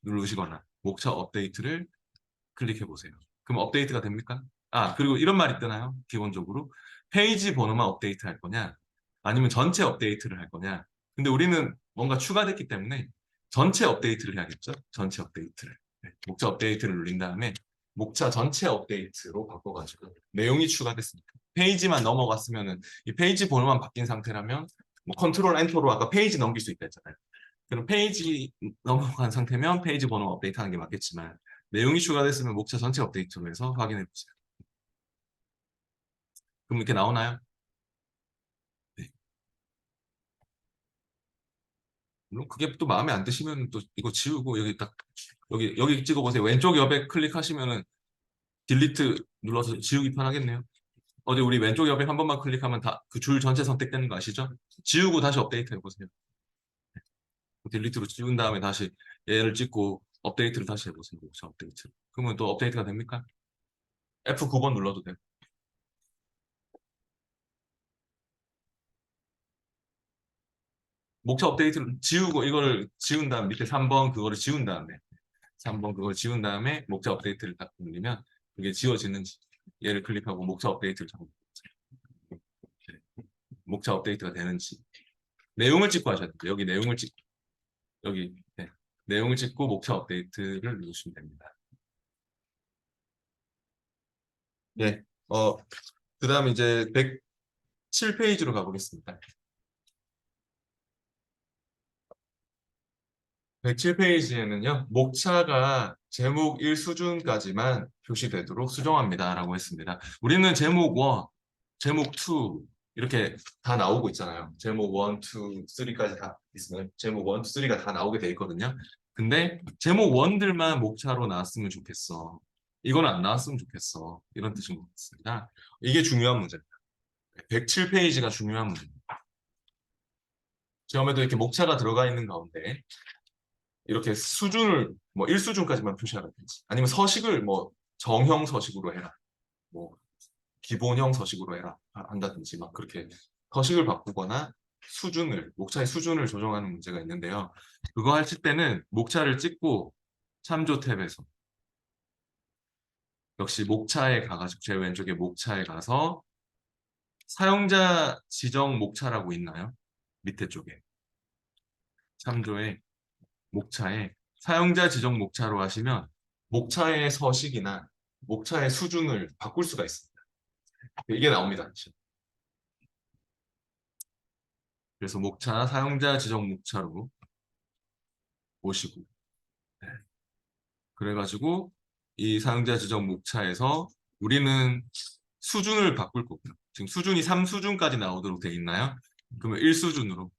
누르시거나 목차 업데이트를 클릭해 보세요. 그럼 업데이트가 됩니까? 아, 그리고 이런 말이 뜨나요? 기본적으로 페이지 번호만 업데이트 할 거냐? 아니면 전체 업데이트를 할 거냐? 근데 우리는 뭔가 추가됐기 때문에 전체 업데이트를 해야겠죠? 전체 업데이트를. 네, 목차 업데이트를 눌린 다음에 목차 전체 업데이트로 바꿔가지고 내용이 추가됐습니다. 페이지만 넘어갔으면은 이 페이지 번호만 바뀐 상태라면 뭐 컨트롤 엔터로 아까 페이지 넘길 수 있다 했잖아요. 그럼 페이지 넘어간 상태면 페이지 번호 업데이트하는 게 맞겠지만 내용이 추가됐으면 목차 전체 업데이트로 해서 확인해 보세요. 그럼 이렇게 나오나요? 네. 물론 그게 또 마음에 안 드시면 또 이거 지우고 여기 딱 여기 찍어보세요. 왼쪽 옆에 클릭하시면은 딜리트 눌러서 지우기 편하겠네요. 어제 우리 왼쪽 옆에 한 번만 클릭하면 다 그 줄 전체 선택되는 거 아시죠? 지우고 다시 업데이트 해보세요. 딜리트로 지운 다음에 다시 얘를 찍고 업데이트를 다시 해보세요. 목차 업데이트. 그러면 또 업데이트가 됩니까? F9번 눌러도 돼요. 목차 업데이트를 지우고 이거를 지운 다음 밑에 3번 그거를 지운 다음에 3번 그걸 지운 다음에 목차 업데이트를 딱 누르면 그게 지워지는지 얘를 클릭하고 목차 업데이트를 잡고 목차 업데이트가 되는지 내용을 찍고 하셔야 돼요. 여기 내용을 찍고 여기 네. 내용을 찍고 목차 업데이트를 누르시면 됩니다. 네. 그다음 이제 107페이지로 가보겠습니다. 107페이지에는요, 목차가 제목 1 수준까지만 표시되도록 수정합니다. 라고 했습니다. 우리는 제목 1, 제목 2, 이렇게 다 나오고 있잖아요. 제목 1, 2, 3까지 다 있으면 제목 1, 2, 3가 다 나오게 돼 있거든요. 근데 제목 1들만 목차로 나왔으면 좋겠어. 이건 안 나왔으면 좋겠어. 이런 뜻인 것 같습니다. 이게 중요한 문제입니다. 107페이지가 중요한 문제입니다. 시험에도 이렇게 목차가 들어가 있는 가운데 이렇게 수준을 뭐 1수준까지만 표시하라든지 아니면 서식을 뭐 정형 서식으로 해라. 뭐 기본형 서식으로 해라 한다든지 막 그렇게 서식을 바꾸거나 목차의 수준을 조정하는 문제가 있는데요. 그거 하실 때는 목차를 찍고 참조 탭에서 역시 목차에 가가지고 제 왼쪽에 목차에 가서 사용자 지정 목차라고 있나요? 밑에 쪽에 참조에 목차에 사용자 지정 목차로 하시면 목차의 서식이나 목차의 수준을 바꿀 수가 있습니다. 이게 나옵니다. 그래서 목차 사용자 지정 목차로 보시고 네. 그래가지고 이 사용자 지정 목차에서 우리는 수준을 바꿀 거고요. 지금 수준이 3수준까지 나오도록 돼 있나요? 그러면 1수준으로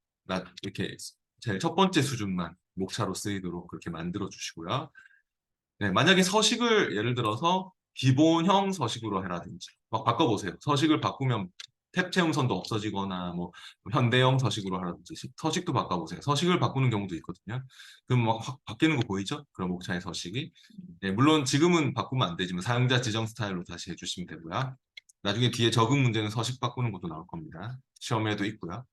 이렇게 제일 첫 번째 수준만 목차로 쓰이도록 그렇게 만들어 주시고요. 네, 만약에 서식을 예를 들어서 기본형 서식으로 해라든지 막 바꿔보세요. 서식을 바꾸면 탭 채움선도 없어지거나 뭐 현대형 서식으로 하라든지 서식도 바꿔보세요. 서식을 바꾸는 경우도 있거든요. 그럼 막 확 바뀌는 거 보이죠? 그럼 목차의 서식이. 네, 물론 지금은 바꾸면 안 되지만 사용자 지정 스타일로 다시 해주시면 되고요. 나중에 뒤에 적응 문제는 서식 바꾸는 것도 나올 겁니다. 시험에도 있고요.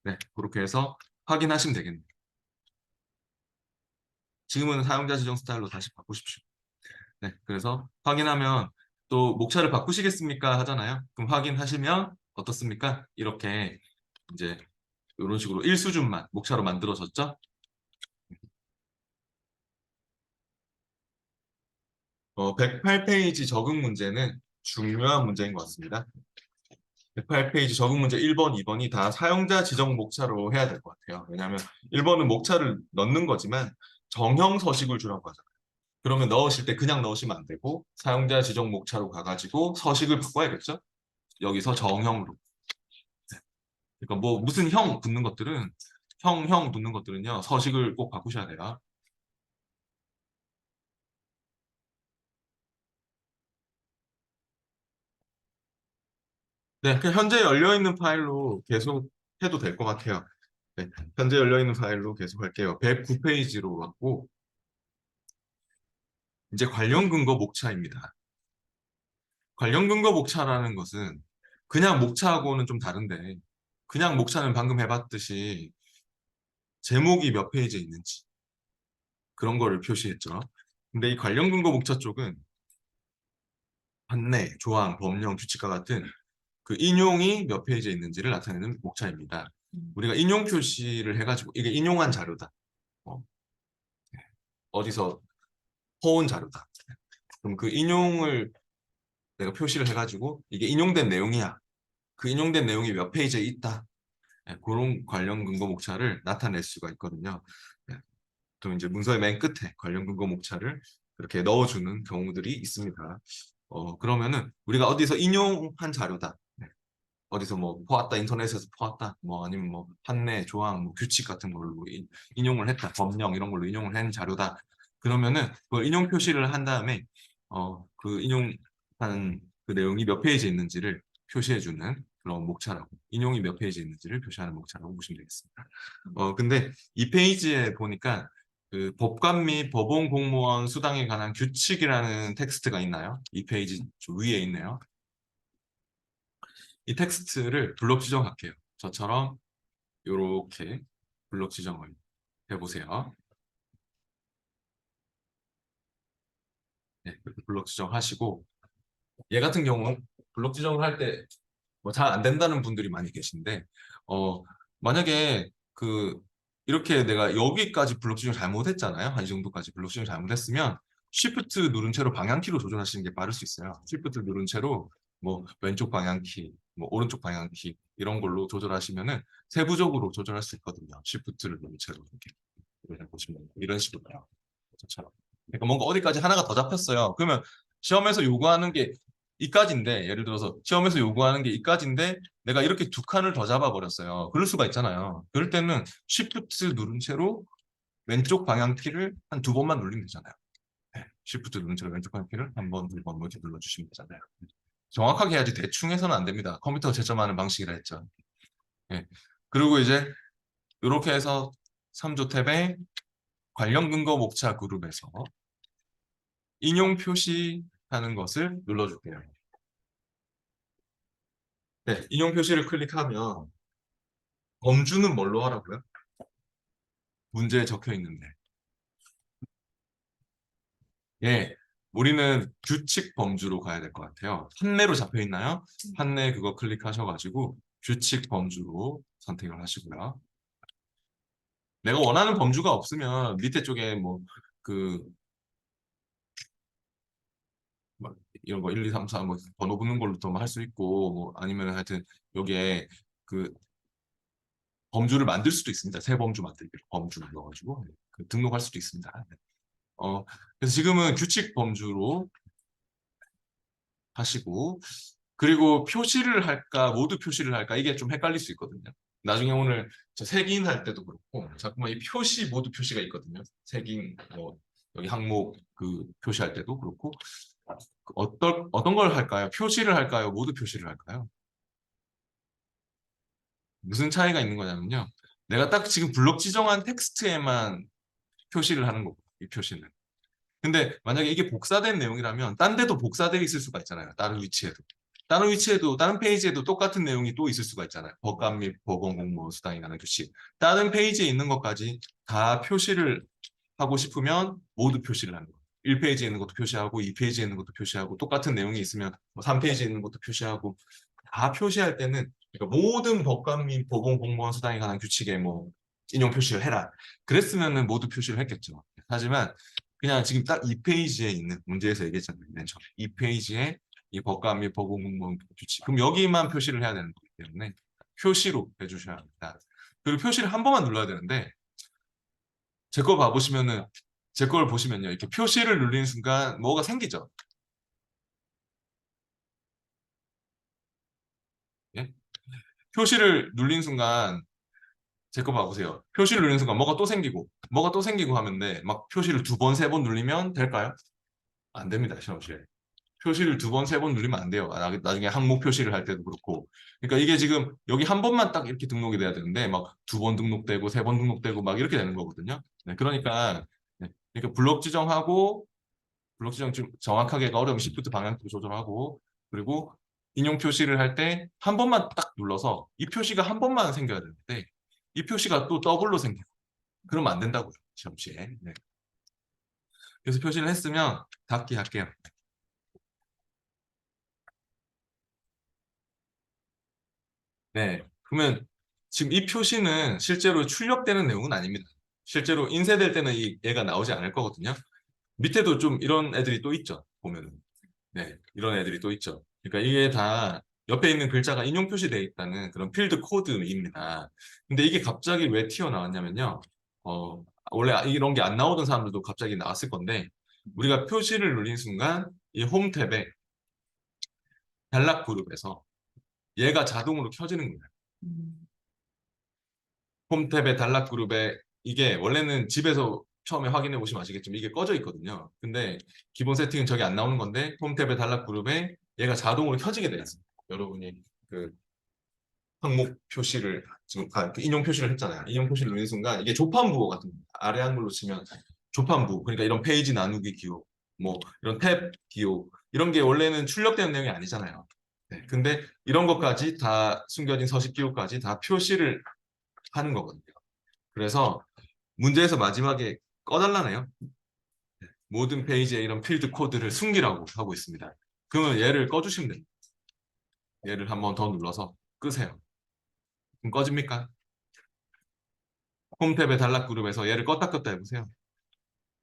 네, 그렇게 해서 확인하시면 되겠네요. 지금은 사용자 지정 스타일로 다시 바꾸십시오. 네, 그래서 확인하면 또 목차를 바꾸시겠습니까? 하잖아요. 그럼 확인하시면 어떻습니까? 이렇게 이제 이런 식으로 1수준만 목차로 만들어졌죠? 108페이지 적응 문제는 중요한 문제인 것 같습니다. 108페이지 적응 문제 1번, 2번이 다 사용자 지정 목차로 해야 될 것 같아요. 왜냐하면 1번은 목차를 넣는 거지만 정형 서식을 주라고 하잖아요. 그러면 넣으실 때 그냥 넣으시면 안 되고 사용자 지정 목차로 가가지고 서식을 바꿔야겠죠? 여기서 정형으로. 그러니까 뭐 무슨 형 붙는 것들은 형 붙는 것들은요 서식을 꼭 바꾸셔야 돼요. 네, 그 현재 열려 있는 파일로 계속 해도 될 것 같아요. 네, 현재 열려 있는 파일로 계속 할게요. 109페이지로 왔고 이제 관련 근거 목차입니다. 관련 근거 목차라는 것은 그냥 목차하고는 좀 다른데 그냥 목차는 방금 해봤듯이 제목이 몇 페이지에 있는지 그런 거를 표시했죠. 근데 이 관련 근거 목차 쪽은 판례, 조항, 법령, 규칙과 같은 그 인용이 몇 페이지에 있는지를 나타내는 목차입니다. 우리가 인용 표시를 해가지고 이게 인용한 자료다. 어, 어디서 퍼온 자료다. 그럼 그 인용을 내가 표시를 해가지고 이게 인용된 내용이야. 그 인용된 내용이 몇 페이지에 있다. 네, 그런 관련 근거 목차를 나타낼 수가 있거든요. 네, 또 이제 문서의 맨 끝에 관련 근거 목차를 그렇게 넣어주는 경우들이 있습니다. 그러면은 우리가 어디서 인용한 자료다. 네, 어디서 뭐 보았다, 인터넷에서 보았다, 뭐 아니면 뭐 판례, 조항, 뭐 규칙 같은 걸로 인용을 했다, 법령 이런 걸로 인용을 한 자료다. 그러면은 그 인용 표시를 한 다음에 그 인용한 그 내용이 몇 페이지에 있는지를 표시해주는 그런 목차라고 인용이 몇 페이지에 있는지를 표시하는 목차라고 보시면 되겠습니다. 근데 이 페이지에 보니까 그 법관 및 법원 공무원 수당에 관한 규칙이라는 텍스트가 있나요? 이 페이지 위에 있네요. 이 텍스트를 블록 지정할게요. 저처럼 이렇게 블록 지정을 해보세요. 네, 이렇게 블록 지정하시고 얘 같은 경우 블록 지정을 할 때 뭐 잘 안 된다는 분들이 많이 계신데 만약에 그 이렇게 내가 여기까지 블록 지정 잘못했잖아요. 한 이 정도까지 블록 지정 잘못했으면 Shift 누른 채로 방향키로 조절하시는 게 빠를 수 있어요. Shift 누른 채로 뭐 왼쪽 방향키, 뭐 오른쪽 방향키 이런 걸로 조절하시면은 세부적으로 조절할 수 있거든요. Shift를 누른 채로 이렇게 보시면 이런 식으로요. 저처럼. 그러니까 뭔가 어디까지 하나가 더 잡혔어요. 그러면 시험에서 요구하는 게 이까지인데 예를 들어서 시험에서 요구하는 게 이까지인데 내가 이렇게 두 칸을 더 잡아버렸어요. 그럴 수가 있잖아요. 그럴 때는 Shift 누른 채로 왼쪽 방향키를 한 두 번만 눌리면 되잖아요. 네. Shift 누른 채로 왼쪽 방향키를 한 번, 두 번 이렇게 눌러주시면 되잖아요. 정확하게 해야지 대충 해서는 안 됩니다. 컴퓨터 채점하는 방식이라 했죠. 네. 그리고 이제 이렇게 해서 3조 탭에 관련 근거 목차 그룹에서 인용 표시하는 것을 눌러줄게요. 네, 인용 표시를 클릭하면 범주는 뭘로 하라고요? 문제에 적혀 있는데 예, 우리는 규칙 범주로 가야 될 것 같아요. 판례로 잡혀 있나요? 판례 그거 클릭하셔가지고 규칙 범주로 선택을 하시고요. 내가 원하는 범주가 없으면 밑에 쪽에 그, 뭐 이런 거 1, 2, 3, 4 뭐 번호 붙는 걸로 더 할 수 있고 뭐 아니면 하여튼 여기에 그 범주를 만들 수도 있습니다. 새 범주 만들기 범주 눌러가지고 그 등록할 수도 있습니다. 어, 그래서 지금은 규칙 범주로 하시고 그리고 표시를 할까 모두 표시를 할까 이게 좀 헷갈릴 수 있거든요. 나중에 오늘 저 색인 할 때도 그렇고 자꾸만 이 표시 모두 표시가 있거든요. 색인 뭐 여기 항목 그 표시할 때도 그렇고 어떤 걸 할까요? 표시를 할까요? 모두 표시를 할까요? 무슨 차이가 있는 거냐면요. 내가 딱 지금 블록 지정한 텍스트에만 표시를 하는 거고 이 표시는. 근데 만약에 이게 복사된 내용이라면 딴 데도 복사되어 있을 수가 있잖아요. 다른 위치에도. 다른 위치에도 다른 페이지에도 똑같은 내용이 또 있을 수가 있잖아요. 법관 및 법원 공무원 수당에 관한 규칙. 다른 페이지에 있는 것까지 다 표시를 하고 싶으면 모두 표시를 하는 거예요. 1페이지에 있는 것도 표시하고 2페이지에 있는 것도 표시하고 똑같은 내용이 있으면 3페이지에 있는 것도 표시하고 다 표시할 때는 그러니까 모든 법관 및 법원 공무원 수당에 관한 규칙에 뭐 인용 표시를 해라. 그랬으면은 모두 표시를 했겠죠. 하지만 그냥 지금 딱 이 페이지에 있는 문제에서 얘기했잖아요. 맨 처음에. 이 페이지에 이 법관 및 법원 공무원 규칙. 그럼 여기만 표시를 해야 되는 거기 때문에 표시로 해주셔야 합니다. 그리고 표시를 한 번만 눌러야 되는데 제 거 봐보시면은 제 걸 보시면요. 이렇게 표시를 누르는 순간 뭐가 생기죠. 예? 표시를 눌린 순간 제 거 봐보세요. 표시를 누르는 순간 뭐가 또 생기고 하면데 막 표시를 두 번, 세 번 눌리면 될까요? 안 됩니다. 시험시에. 표시를 두 번, 세 번 누르면 안 돼요. 나중에 항목 표시를 할 때도 그렇고. 그러니까 이게 지금 여기 한 번만 딱 이렇게 등록이 돼야 되는데 막 두 번 등록되고 세 번 등록되고 막 이렇게 되는 거거든요. 네, 그러니까 그러니까 블록 지정 좀 정확하게 어려우면 시프트 방향도 조절하고 그리고 인용 표시를 할 때 한 번만 딱 눌러서 이 표시가 한 번만 생겨야 되는데 이 표시가 또 더블로 생기고 그러면 안 된다고요. 시험시에. 네. 그래서 표시를 했으면 닫기 할게요. 네. 그러면 지금 이 표시는 실제로 출력되는 내용은 아닙니다. 실제로 인쇄될 때는 얘가 나오지 않을 거거든요. 밑에도 좀 이런 애들이 또 있죠. 보면은. 네. 이런 애들이 또 있죠. 그러니까 이게 다 옆에 있는 글자가 인용 표시되어 있다는 그런 필드 코드입니다. 근데 이게 갑자기 왜 튀어나왔냐면요. 어, 원래 이런 게 안 나오던 사람들도 갑자기 나왔을 건데 우리가 표시를 누린 순간 이 홈 탭에 단락 그룹에서 얘가 자동으로 켜지는 거예요. 홈 탭의 단락 그룹에 이게 원래는 집에서 처음에 확인해 보시면 아시겠지만 이게 꺼져 있거든요. 근데 기본 세팅은 저기 안 나오는 건데 홈 탭의 단락 그룹에 얘가 자동으로 켜지게 돼 있습니다. 여러분이 그 항목 표시를 지금 그 인용 표시를 했잖아요. 인용 표시를 누른 순간 이게 조판부 같은 거. 아래 한글로 치면 조판부 그러니까 이런 페이지 나누기 기호 뭐 이런 탭 기호 이런 게 원래는 출력되는 내용이 아니잖아요. 네, 근데 이런 것까지 다 숨겨진 서식 기호까지 다 표시를 하는 거거든요. 그래서 문제에서 마지막에 꺼달라네요. 모든 페이지에 이런 필드 코드를 숨기라고 하고 있습니다. 그러면 얘를 꺼주시면 됩니다. 얘를 한번 더 눌러서 끄세요. 그럼 꺼집니까? 홈탭의 단락 그룹에서 얘를 껐다 껐다 해보세요.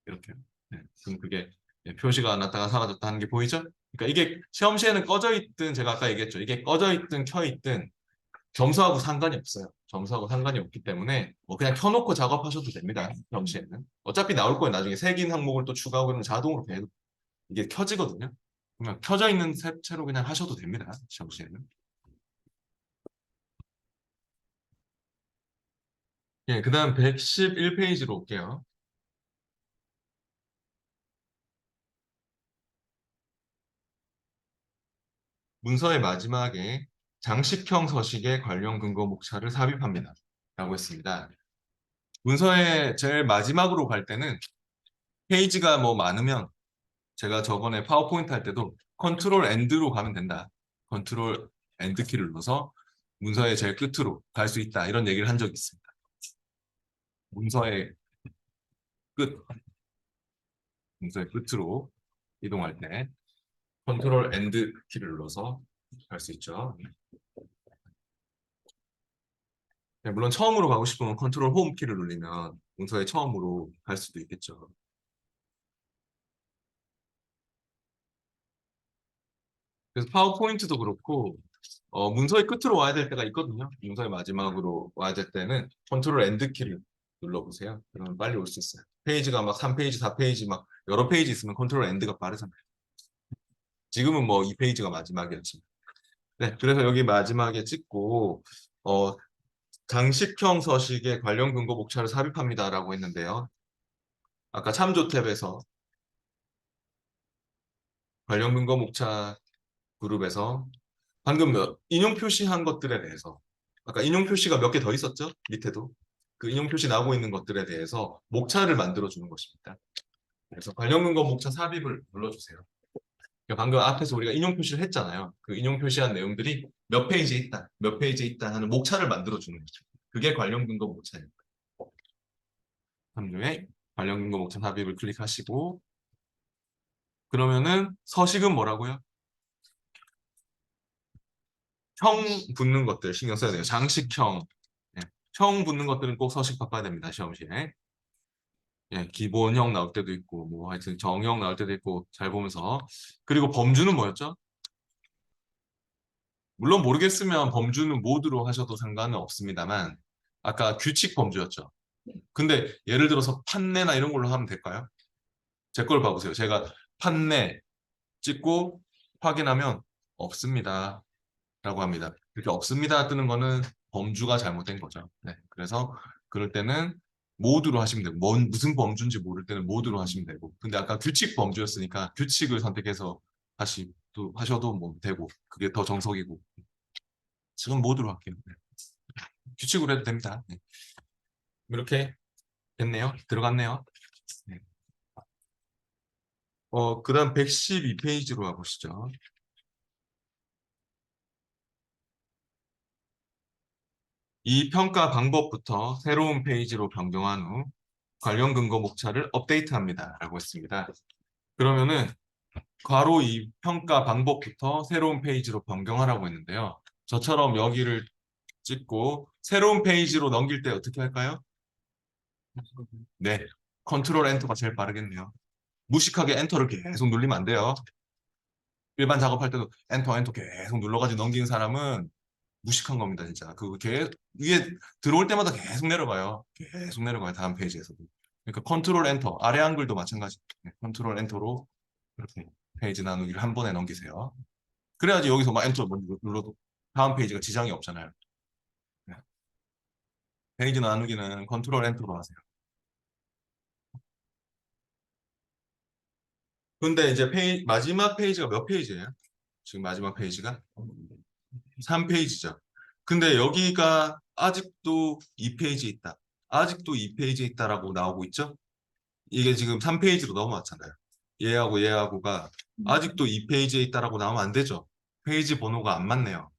이렇게. 네. 그럼 그게 표시가 났다가 사라졌다 하는 게 보이죠? 그러니까 이게 시험 시에는 꺼져 있든 제가 아까 얘기했죠. 이게 꺼져 있든 켜 있든 점수하고 상관이 없어요. 점수하고 상관이 없기 때문에 뭐 그냥 켜놓고 작업하셔도 됩니다. 시험 시에는. 어차피 나올 거예요. 나중에 색인 항목을 또 추가하고 그러면 자동으로 이게 켜지거든요. 그러면 켜져 있는 채로 그냥 하셔도 됩니다. 시험 시에는. 예, 그 다음 111페이지로 올게요. 문서의 마지막에 장식형 서식의 관련 근거 목차를 삽입합니다. 라고 했습니다. 문서의 제일 마지막으로 갈 때는 페이지가 뭐 많으면 제가 저번에 파워포인트 할 때도 컨트롤 엔드로 가면 된다. 컨트롤 엔드 키를 눌러서 문서의 제일 끝으로 갈 수 있다. 이런 얘기를 한 적이 있습니다. 문서의 끝. 문서의 끝으로 이동할 때 컨트롤 엔드 키를 눌러서 할 수 있죠. 네, 물론 처음으로 가고 싶으면 컨트롤 홈 키를 누르면 문서의 처음으로 갈 수도 있겠죠. 그래서 파워포인트도 그렇고 문서의 끝으로 와야 될 때가 있거든요. 문서의 마지막으로 와야 될 때는 컨트롤 엔드 키를 눌러보세요. 그러면 빨리 올 수 있어요. 페이지가 막 3페이지, 4페이지 막 여러 페이지 있으면 컨트롤 엔드가 빠르잖아요. 지금은 뭐 2페이지가 마지막이었지. 네, 그래서 여기 마지막에 찍고 장식형 서식에 관련 근거 목차를 삽입합니다라고 했는데요. 아까 참조 탭에서 관련 근거 목차 그룹에서 방금 인용 표시한 것들에 대해서 아까 인용 표시가 몇 개 더 있었죠? 밑에도 그 인용 표시 나오고 있는 것들에 대해서 목차를 만들어 주는 것입니다. 그래서 관련 근거 목차 삽입을 눌러주세요. 그러니까 방금 앞에서 우리가 인용 표시를 했잖아요. 그 인용 표시한 내용들이 몇 페이지에 있다, 몇 페이지에 있다 하는 목차를 만들어 주는 거죠. 그게 관련 근거 목차예요. 3류에 관련 근거 목차 삽입을 클릭하시고 그러면은 서식은 뭐라고요? 형 붙는 것들 신경 써야 돼요. 장식형. 예. 형 붙는 것들은 꼭 서식 바꿔야 됩니다. 시험시에. 예, 기본형 나올 때도 있고 뭐 하여튼 정형 나올 때도 있고 잘 보면서 그리고 범주는 뭐였죠? 물론 모르겠으면 범주는 모두로 하셔도 상관은 없습니다만 아까 규칙 범주였죠. 근데 예를 들어서 판례나 이런 걸로 하면 될까요? 제 걸 봐보세요. 제가 판례 찍고 확인하면 없습니다. 라고 합니다. 이렇게 없습니다 뜨는 거는 범주가 잘못된 거죠. 네. 그래서 그럴 때는 모두로 하시면 되고 무슨 범주인지 모를 때는 모두로 하시면 되고 근데 아까 규칙 범주였으니까 규칙을 선택해서 다시 또 하셔도 뭐 되고 그게 더 정석이고 지금 모두로 할게요. 네. 규칙으로 해도 됩니다. 네. 이렇게 됐네요. 들어갔네요. 네. 그다음 112페이지로 가보시죠. 이 평가 방법부터 새로운 페이지로 변경한 후 관련 근거 목차를 업데이트합니다. 라고 했습니다. 그러면은 괄호 이 평가 방법부터 새로운 페이지로 변경하라고 했는데요. 저처럼 여기를 찍고 새로운 페이지로 넘길 때 어떻게 할까요? 네, 컨트롤 엔터가 제일 빠르겠네요. 무식하게 엔터를 계속 눌리면 안 돼요. 일반 작업할 때도 엔터 엔터 계속 눌러가지고 넘기는 사람은 무식한 겁니다, 진짜. 위에 들어올 때마다 계속 내려가요. 계속 내려가요, 다음 페이지에서도. 그러니까 컨트롤 엔터, 아래 한글도 마찬가지. 네, 컨트롤 엔터로 이렇게 페이지 나누기를 한 번에 넘기세요. 그래야지 여기서 막 엔터 눌러도 다음 페이지가 지장이 없잖아요. 네. 페이지 나누기는 컨트롤 엔터로 하세요. 근데 이제 마지막 페이지가 몇 페이지예요? 지금 마지막 페이지가 3페이지죠. 근데 여기가 아직도 2페이지 있다. 아직도 2페이지 있다라고 나오고 있죠? 이게 지금 3페이지로 넘어왔잖아요. 얘하고가 아직도 2페이지에 있다라고 나오면 안 되죠. 페이지 번호가 안 맞네요.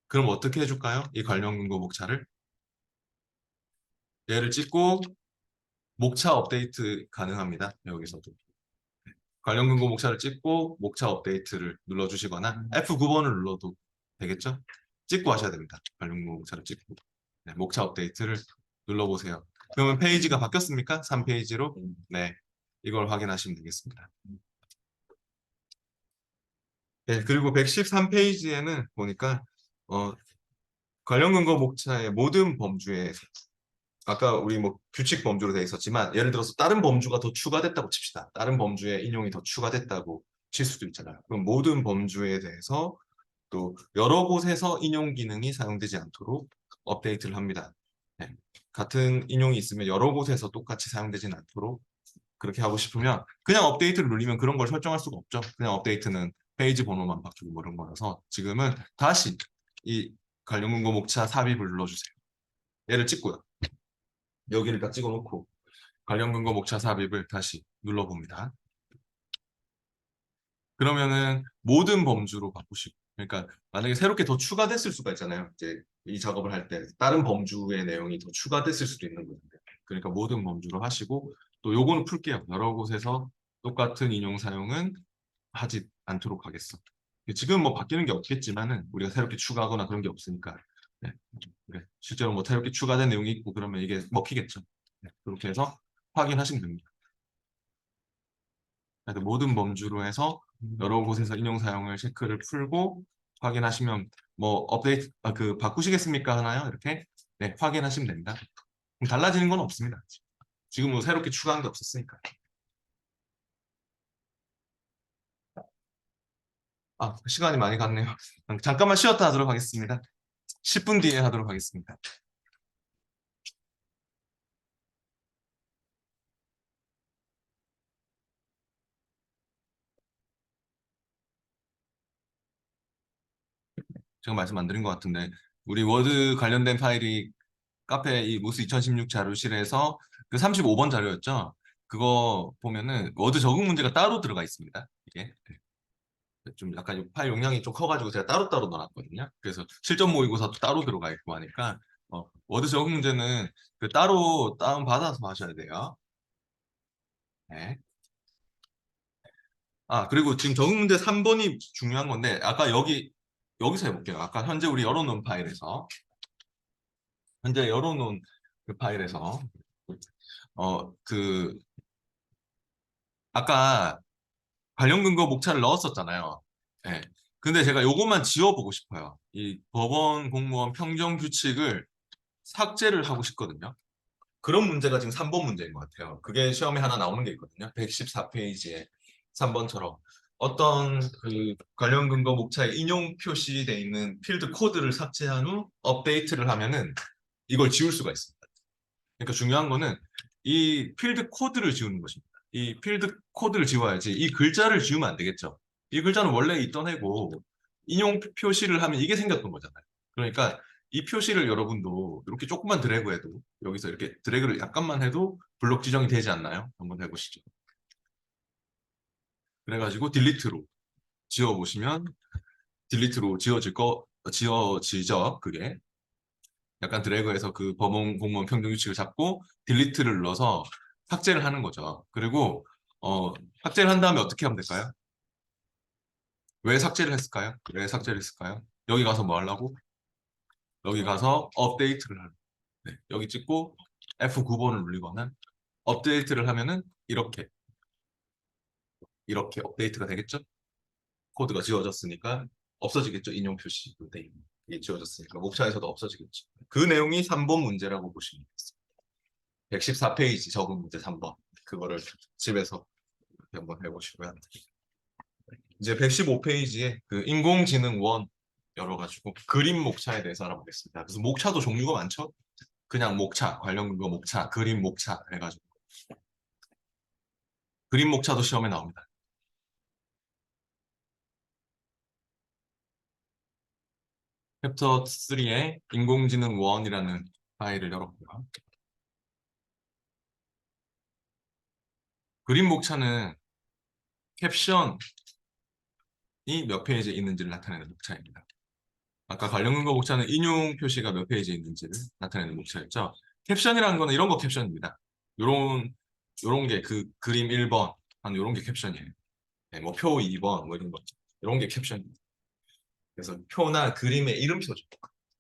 그럼 어떻게 해줄까요? 이 관련 근거 목차를 얘를 찍고 목차 업데이트 가능합니다. 여기서도 관련 근거 목차를 찍고 목차 업데이트를 눌러주시거나 F9번을 눌러도 되겠죠? 찍고 하셔야 됩니다. 관련 근거 목차를 찍고 네, 목차 업데이트를 눌러보세요. 그러면 페이지가 바뀌었습니까? 3페이지로? 네, 이걸 확인하시면 되겠습니다. 네, 그리고 113페이지에는 보니까 관련 근거 목차의 모든 범주에 아까 우리 뭐 규칙 범주로 되어 있었지만 예를 들어서 다른 범주가 더 추가됐다고 칩시다. 다른 범주에 인용이 더 추가됐다고 칠 수도 있잖아요. 그럼 모든 범주에 대해서 또 여러 곳에서 인용 기능이 사용되지 않도록 업데이트를 합니다. 네. 같은 인용이 있으면 여러 곳에서 똑같이 사용되지는 않도록 그렇게 하고 싶으면 그냥 업데이트를 누르면 그런 걸 설정할 수가 없죠. 그냥 업데이트는 페이지 번호만 바뀌고 뭐 이런 거라서 지금은 다시 이 관련 근거 목차 삽입을 눌러주세요. 얘를 찍고요. 여기를 딱 찍어놓고 관련 근거 목차 삽입을 다시 눌러봅니다. 그러면은 모든 범주로 바꾸시고 그러니까 만약에 새롭게 더 추가됐을 수가 있잖아요. 이제 이 작업을 할 때 다른 범주의 내용이 더 추가됐을 수도 있는 거죠. 그러니까 모든 범주로 하시고 또 요거는 풀게요. 여러 곳에서 똑같은 인용 사용은 하지 않도록 하겠어. 지금 뭐 바뀌는 게 없겠지만은 우리가 새롭게 추가하거나 그런 게 없으니까. 네. 그래. 실제로 뭐 새롭게 추가된 내용이 있고 그러면 이게 먹히겠죠. 네. 그렇게 해서 확인하시면 됩니다. 그래서 모든 범주로 해서 여러 곳에서 인용 사용을 체크를 풀고 확인하시면 뭐 업데이트 그 바꾸시겠습니까 하나요? 이렇게 네, 확인하시면 됩니다. 달라지는 건 없습니다. 지금 뭐 새롭게 추가한 게 없었으니까. 아, 시간이 많이 갔네요. 잠깐만 쉬었다 하도록 하겠습니다. 10분 뒤에 하도록 하겠습니다. 제가 말씀 안 드린 것 같은데 우리 워드 관련된 파일이 카페 이 무스 2016 자료실에서 그 35번 자료였죠. 그거 보면은 워드 적응 문제가 따로 들어가 있습니다. 이게 좀 약간 파일 용량이 좀 커가지고 제가 따로따로 넣어놨거든요. 그래서 실전 모의고사도 따로 들어가 있고 하니까 워드 적응 문제는 그 따로 다운 받아서 하셔야 돼요. 네. 아, 그리고 지금 적응 문제 3번이 중요한 건데 아까 여기서 해볼게요. 아까 현재 우리 열어놓은 파일에서 현재 열어놓은 그 파일에서 그 아까 관련 근거 목차를 넣었었잖아요. 예. 근데 제가 요것만 지워보고 싶어요. 이 법원 공무원 평정 규칙을 삭제를 하고 싶거든요. 그런 문제가 지금 3번 문제인 것 같아요. 그게 시험에 하나 나오는 게 있거든요. 114페이지에 3번처럼 어떤 그 관련 근거 목차에 인용 표시되어 있는 필드 코드를 삭제한 후 업데이트를 하면은 이걸 지울 수가 있습니다. 그러니까 중요한 거는 이 필드 코드를 지우는 것입니다. 이 필드 코드를 지워야지 이 글자를 지우면 안 되겠죠. 이 글자는 원래 있던 애고 인용 표시를 하면 이게 생겼던 거잖아요. 그러니까 이 표시를 여러분도 이렇게 조금만 드래그해도 여기서 이렇게 드래그를 약간만 해도 블록 지정이 되지 않나요? 한번 해보시죠. 그래가지고 딜리트로 지워보시면 딜리트로 지워지죠. 그게 약간 드래그해서 그 법원 공무원 평등 규칙을 잡고 딜리트를 눌러서 삭제를 하는 거죠. 그리고 삭제를 한 다음에 어떻게 하면 될까요? 왜 삭제를 했을까요? 왜 삭제를 했을까요? 여기 가서 뭐 하려고? 여기 가서 업데이트를 하는. 네, 여기 찍고 F9번을 눌리거나 업데이트를 하면은 이렇게 업데이트가 되겠죠? 코드가 지워졌으니까 없어지겠죠? 인용 표시도 돼 있는. 이게 지워졌으니까 목차에서도 없어지겠죠. 그 내용이 3번 문제라고 보시면 되겠습니다. 114페이지 적응 문제 3번. 그거를 집에서 한번 해보시고요. 이제 115페이지에 그 인공지능 원 열어가지고 그림 목차에 대해서 알아보겠습니다. 그래서 목차도 종류가 많죠? 그냥 목차, 관련 근거 목차, 그림 목차 해가지고 그림 목차도 시험에 나옵니다. 챕터 3에 인공지능 원이라는 파일을 열었고요. 그림 목차는 캡션이 몇 페이지에 있는지를 나타내는 목차입니다. 아까 관련 근거 목차는 인용 표시가 몇 페이지에 있는지를 나타내는 목차였죠. 캡션이라는 거는 이런 거 캡션입니다. 요런 게 그 그림 1번 한 요런 게 캡션이에요. 네, 뭐표 2번 뭐 이런 거. 이런 게 캡션입니다. 그래서 표나 그림의 이름표죠.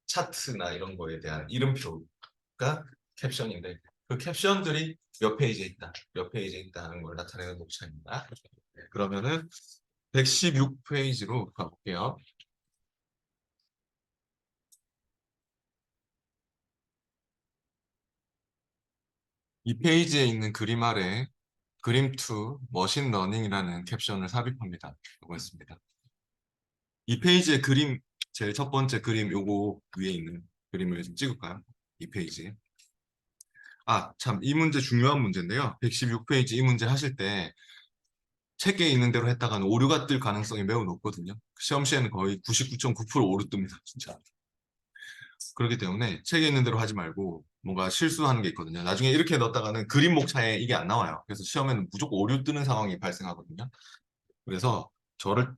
차트나 이런 거에 대한 이름표가 캡션인데 그 캡션들이 몇 페이지에 있다, 몇 페이지에 있다는 걸 나타내는 목차입니다. 네, 그러면은 116페이지로 가볼게요. 이 페이지에 있는 그림 아래 그림 2 머신러닝이라는 캡션을 삽입합니다. 이거였습니다. 이 페이지의 그림 제일 첫 번째 그림 요거 위에 있는 그림을 좀 찍을까요? 이 페이지에. 아, 참, 이 문제 중요한 문제인데요. 116페이지 이 문제 하실 때 책에 있는 대로 했다가는 오류가 뜰 가능성이 매우 높거든요. 시험 시에는 거의 99.9% 오류 뜹니다. 진짜. 그렇기 때문에 책에 있는 대로 하지 말고 뭔가 실수하는 게 있거든요. 나중에 이렇게 넣었다가는 그림 목차에 이게 안 나와요. 그래서 시험에는 무조건 오류 뜨는 상황이 발생하거든요. 그래서 저를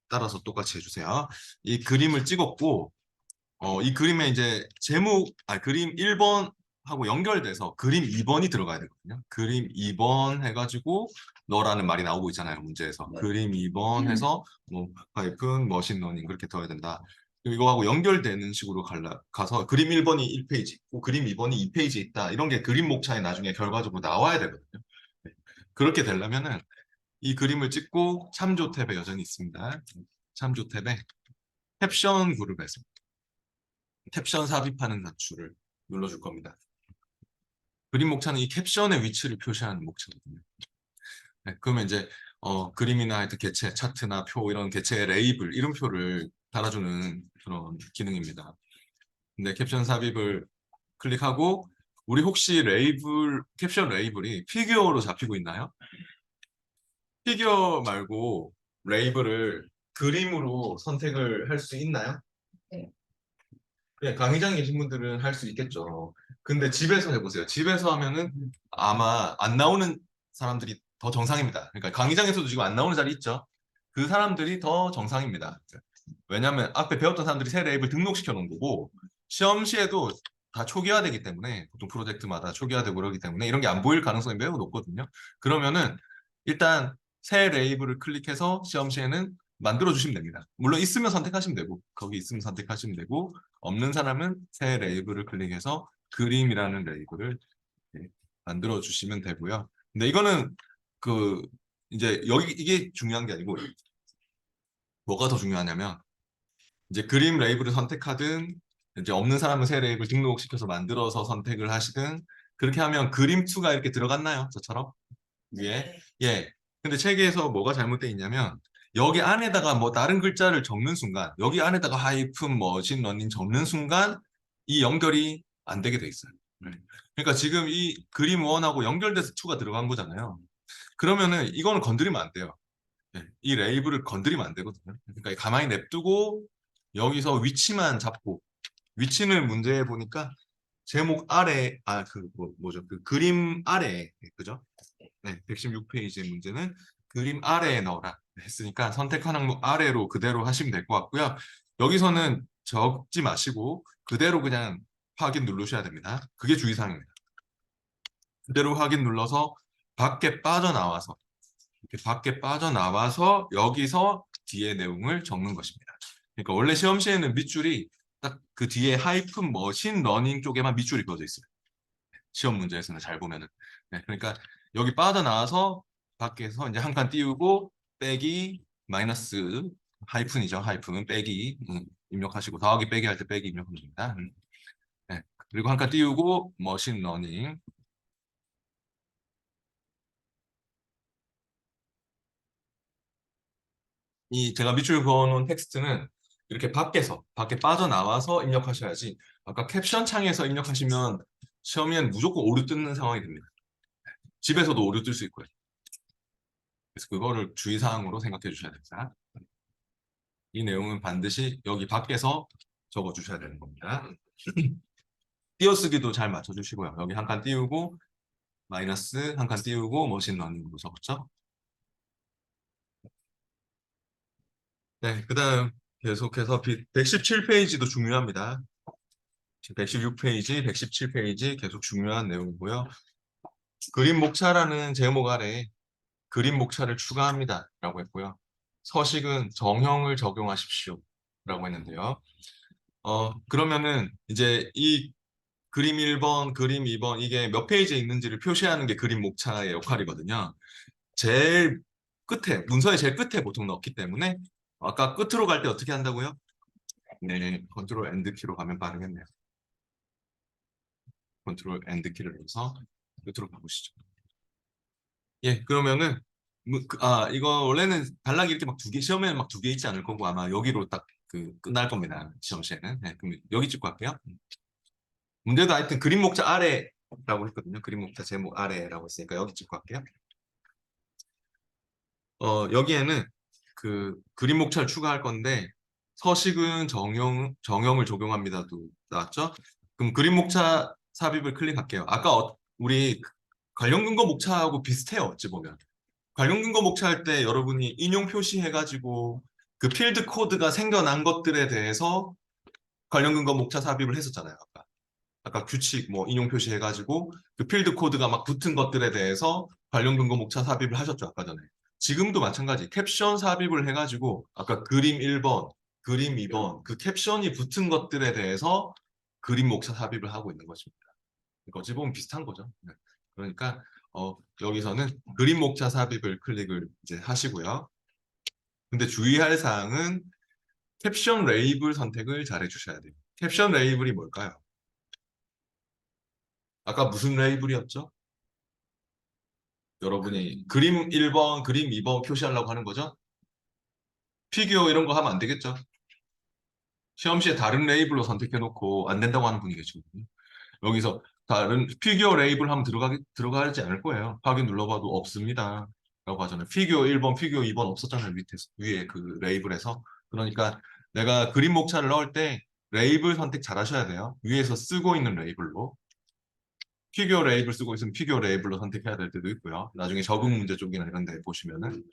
따라서 똑같이 해주세요. 이 그림을 찍었고 이 그림에 이제 그림 1번 하고 연결돼서 그림 2번이 들어가야 되거든요. 그림 2번 해가지고 너라는 말이 나오고 있잖아요, 문제에서. 네. 그림 2번 해서 뭐 파이픈, 머신러닝 그렇게 더해야 된다. 이거하고 연결되는 식으로 가서 그림 1번이 1페이지 있고 그림 2번이 2페이지 있다. 이런 게 그림 목차에 나중에 결과적으로 나와야 되거든요. 네. 그렇게 되려면은 이 그림을 찍고 참조 탭에 여전히 있습니다. 참조 탭에 캡션 그룹에서 캡션 삽입하는 단추를 눌러줄 겁니다. 그림 목차는 이 캡션의 위치를 표시하는 목차거든요. 네, 그러면 이제 그림이나 하여튼 개체, 차트나 표 이런 개체의 레이블, 이름표를 달아주는 그런 기능입니다. 근데 캡션 삽입을 클릭하고 우리 혹시 캡션 레이블이 피규어로 잡히고 있나요? 피규어 말고 레이블을 그림으로 선택을 할 수 있나요? 네. 그냥 강의장에 계신 분들은 할 수 있겠죠. 근데 집에서 해보세요. 집에서 하면은 아마 안 나오는 사람들이 더 정상입니다. 그러니까 강의장에서도 지금 안 나오는 자리 있죠. 그 사람들이 더 정상입니다. 왜냐하면 앞에 배웠던 사람들이 새 랩을 등록시켜 놓은 거고 시험 시에도 다 초기화되기 때문에 보통 프로젝트마다 초기화되고 그러기 때문에 이런 게 안 보일 가능성이 매우 높거든요. 그러면은 일단 새 레이블을 클릭해서 시험 시에는 만들어 주시면 됩니다. 물론 있으면 선택하시면 되고 거기 있으면 선택하시면 되고 없는 사람은 새 레이블을 클릭해서 그림이라는 레이블을 만들어 주시면 되고요. 근데 이거는 그 이제 여기 이게 중요한 게 아니고 뭐가 더 중요하냐면 이제 그림 레이블을 선택하든 이제 없는 사람은 새 레이블 등록시켜서 만들어서 선택을 하시든 그렇게 하면 그림 2가 이렇게 들어갔나요? 저처럼 위에 예. 근데 책에서 뭐가 잘못되어 있냐면 여기 안에다가 뭐 다른 글자를 적는 순간 여기 안에다가 하이픈 머신러닝 적는 순간 이 연결이 안 되게 돼 있어요. 네. 그러니까 지금 이 그림 1하고 연결돼서 2가 들어간 거잖아요. 그러면은 이거는 건드리면 안 돼요. 네, 이 레이블을 건드리면 안 되거든요. 그러니까 가만히 냅두고 여기서 위치만 잡고 위치는 문제 보니까 제목 아래 뭐죠? 그 그림 아래 그죠? 네, 116페이지의 문제는 그림 아래에 넣어라 했으니까 선택한 항목 아래로 그대로 하시면 될 것 같고요. 여기서는 적지 마시고 그대로 그냥 확인 누르셔야 됩니다. 그게 주의사항입니다. 그대로 확인 눌러서 밖에 빠져나와서 이렇게 밖에 빠져나와서 여기서 뒤에 내용을 적는 것입니다. 그러니까 원래 시험 시에는 밑줄이 딱 그 뒤에 하이픈 머신 러닝 쪽에만 밑줄이 그어져 있어요. 시험 문제에서는 잘 보면은. 네, 그러니까 여기 빠져나와서 밖에서 이제 한 칸 띄우고 빼기 마이너스 하이픈이죠. 하이픈 빼기 입력하시고 더하기 빼기 할 때 빼기 입력하면 됩니다. 네, 그리고 한 칸 띄우고 머신 러닝 이 제가 밑줄 그어놓은 텍스트는 이렇게 밖에 빠져나와서 입력하셔야지 아까 캡션 창에서 입력하시면 시험에는 무조건 오류 뜨는 상황이 됩니다. 집에서도 오류 뜰 수 있고요. 그래서 그거를 주의사항으로 생각해 주셔야 됩니다. 이 내용은 반드시 여기 밖에서 적어 주셔야 되는 겁니다. 띄어쓰기도 잘 맞춰 주시고요. 여기 한 칸 띄우고 마이너스 한 칸 띄우고 머신러닝으로 적었죠. 네, 그 다음 계속해서 117페이지도 중요합니다. 116페이지, 117페이지 계속 중요한 내용이고요. 그림 목차라는 제목 아래 그림 목차를 추가합니다. 라고 했고요. 서식은 정형을 적용하십시오. 라고 했는데요. 그러면은 이제 이 그림 1번, 그림 2번 이게 몇 페이지에 있는지를 표시하는 게 그림 목차의 역할이거든요. 제일 끝에, 문서의 제일 끝에 보통 넣기 때문에 아까 끝으로 갈 때 어떻게 한다고요? 네, 컨트롤 엔드 키로 가면 빠르겠네요. 컨트롤 엔드 키를 눌러서 끝으로 가보시죠. 예, 그러면은 이거 원래는 단락이 이렇게 막 2개, 시험에는 막 2개 있지 않을 거고 아마 여기로 딱 끝날 겁니다. 시험 시에는. 네, 그럼 여기 찍고 할게요. 문제도 하여튼 그림 목차 아래라고 했거든요. 그림 목차 제목 아래라고 했으니까 여기 찍고 할게요. 여기에는 그 그림 목차를 추가할 건데 서식은 정형을 적용합니다도 나왔죠? 그럼 그림 목차 삽입을 클릭할게요. 아까 우리 관련 근거 목차하고 비슷해요. 어찌 보면. 관련 근거 목차할 때 여러분이 인용 표시해가지고 그 필드 코드가 생겨난 것들에 대해서 관련 근거 목차 삽입을 했었잖아요. 아까. 아까 규칙 뭐 인용 표시해가지고 그 필드 코드가 막 붙은 것들에 대해서 관련 근거 목차 삽입을 하셨죠, 아까 전에. 지금도 마찬가지 캡션 삽입을 해가지고 아까 그림 1번, 그림 2번 그 캡션이 붙은 것들에 대해서 그림 목차 삽입을 하고 있는 것입니다. 그러니까 어찌 보면 비슷한 거죠. 네. 그러니까 여기서는 그림 목차 삽입을 클릭을 이제 하시고요. 근데 주의할 사항은 캡션 레이블 선택을 잘 해주셔야 돼요. 캡션 레이블이 뭘까요? 아까 무슨 레이블이었죠? 여러분이 그림 1번, 그림 2번 표시하려고 하는 거죠? 피규어 이런 거 하면 안 되겠죠? 시험 시에 다른 레이블로 선택해놓고 안 된다고 하는 분이 계시거든요. 여기서 다른 피규어 레이블 하면 들어가지 않을 거예요. 확인 눌러봐도 없습니다. 라고 하잖아요. 피규어 1번, 피규어 2번 없었잖아요. 위에 그 레이블에서. 그러니까 내가 그림 목차를 넣을 때 레이블 선택 잘 하셔야 돼요. 위에서 쓰고 있는 레이블로. 피규어 레이블 쓰고 있으면 피규어 레이블로 선택해야 될 때도 있고요. 나중에 적응 문제 쪽이나 이런 데 보시면은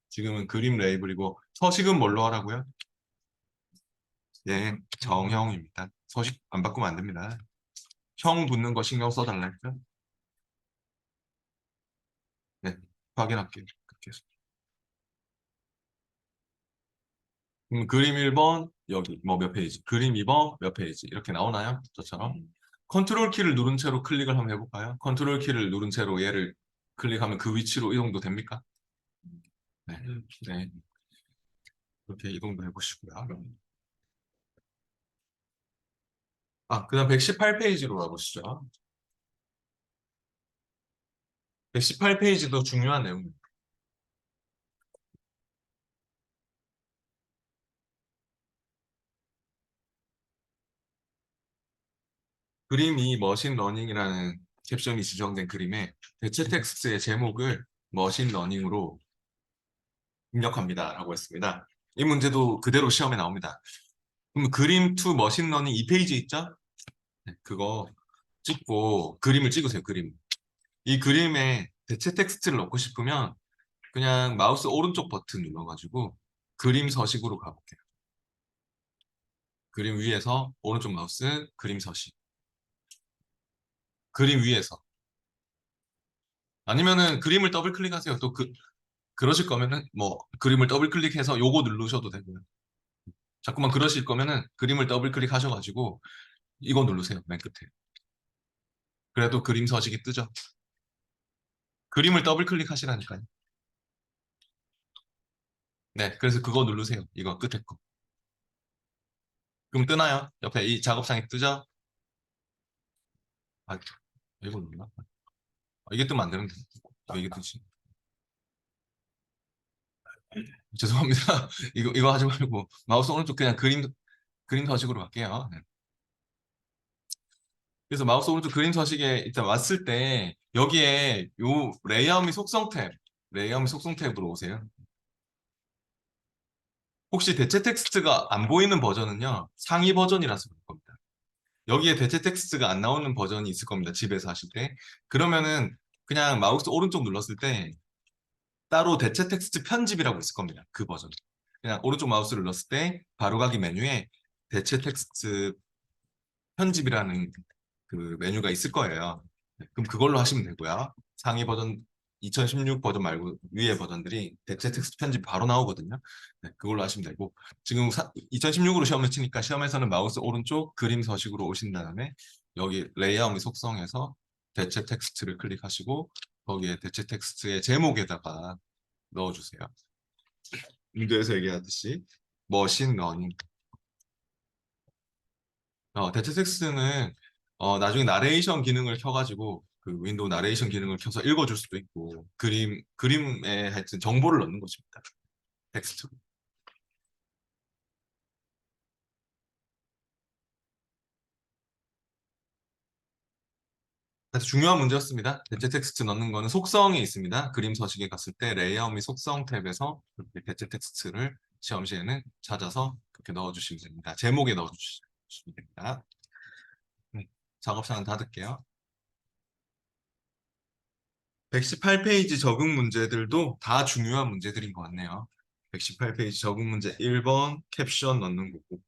지금은 그림 레이블이고 서식은 뭘로 하라고요? 예, 정형입니다. 서식 안 바꾸면 안 됩니다. 형 붙는 거 신경 써달라 했죠? 네, 확인할게요. 그렇게 해서. 그림 1번 여기 뭐 몇 페이지, 그림 2번 몇 페이지 이렇게 나오나요? 저처럼. 컨트롤 키를 누른 채로 클릭을 한번 해볼까요? 컨트롤 키를 누른 채로 얘를 클릭하면 그 위치로 이동도 됩니까? 네, 네. 그렇게 이동도 해보시고요. 그다음 118페이지로 가보시죠. 118페이지도 중요한 내용입니다. 그림이 머신러닝이라는 캡션이 지정된 그림에 대체 텍스트의 제목을 머신러닝으로 입력합니다라고 했습니다. 이 문제도 그대로 시험에 나옵니다. 그럼 그림 투 머신러닝 2페이지 있죠? 네, 그거 찍고 그림을 찍으세요. 그림. 이 그림에 대체 텍스트를 넣고 싶으면 그냥 마우스 오른쪽 버튼 눌러가지고 그림 서식으로 가볼게요. 그림 위에서 오른쪽 마우스 그림 서식. 그림 위에서. 아니면은 그림을 더블 클릭하세요. 또 그러실 거면은 뭐 그림을 더블 클릭해서 요거 누르셔도 되고요. 자꾸만 그러실 거면은 그림을 더블 클릭하셔가지고 이거 누르세요. 맨 끝에. 그래도 그림 서식이 뜨죠. 그림을 더블 클릭하시라니까요. 네, 그래서 그거 누르세요. 이거 끝에 거. 그럼 뜨나요? 옆에 이 작업창이 뜨죠? 아, 이거 눌러? 이게 뜨면 안 되는데. 왜 이게 뜨지? 죄송합니다. 이거 하지 말고 마우스 오른쪽 그냥 그림 서식으로 갈게요. 네. 그래서 마우스 오른쪽 그림 서식에 일단 왔을 때 여기에 요 레이아웃 및 속성 탭으로 오세요. 혹시 대체 텍스트가 안 보이는 버전은요, 상위 버전이라서 그럴 겁니다. 여기에 대체 텍스트가 안 나오는 버전이 있을 겁니다. 집에서 하실 때. 그러면은 그냥 마우스 오른쪽 눌렀을 때 따로 대체 텍스트 편집이라고 있을 겁니다. 그 버전. 그냥 오른쪽 마우스를 눌렀을 때 바로가기 메뉴에 대체 텍스트 편집이라는 그 메뉴가 있을 거예요. 네, 그럼 그걸로 하시면 되고요. 상위 버전 2016 버전 말고 위에 버전들이 대체 텍스트 편집 바로 나오거든요. 네, 그걸로 하시면 되고 지금 2016으로 시험을 치니까 시험에서는 마우스 오른쪽 그림 서식으로 오신 다음에 여기 레이아웃 및 속성에서 대체 텍스트를 클릭하시고 거기에 대체 텍스트의 제목에다가 넣어주세요. 인도에서 얘기하듯이 머신 러닝. 대체 텍스트는 나중에 나레이션 기능을 켜가지고 그 윈도우 나레이션 기능을 켜서 읽어줄 수도 있고 그림에 하여튼 정보를 넣는 것입니다. 텍스트로. 그래서 중요한 문제였습니다. 대체 텍스트 넣는 거는 속성이 있습니다. 그림 서식에 갔을 때 레이아웃 및 속성 탭에서 그렇게 대체 텍스트를 시험 시에는 찾아서 그렇게 넣어주시면 됩니다. 제목에 넣어주시면 됩니다. 네, 작업창은 닫을게요. 118페이지 적응 문제들도 다 중요한 문제들인 것 같네요. 118페이지 적응 문제 1번 캡션 넣는 거고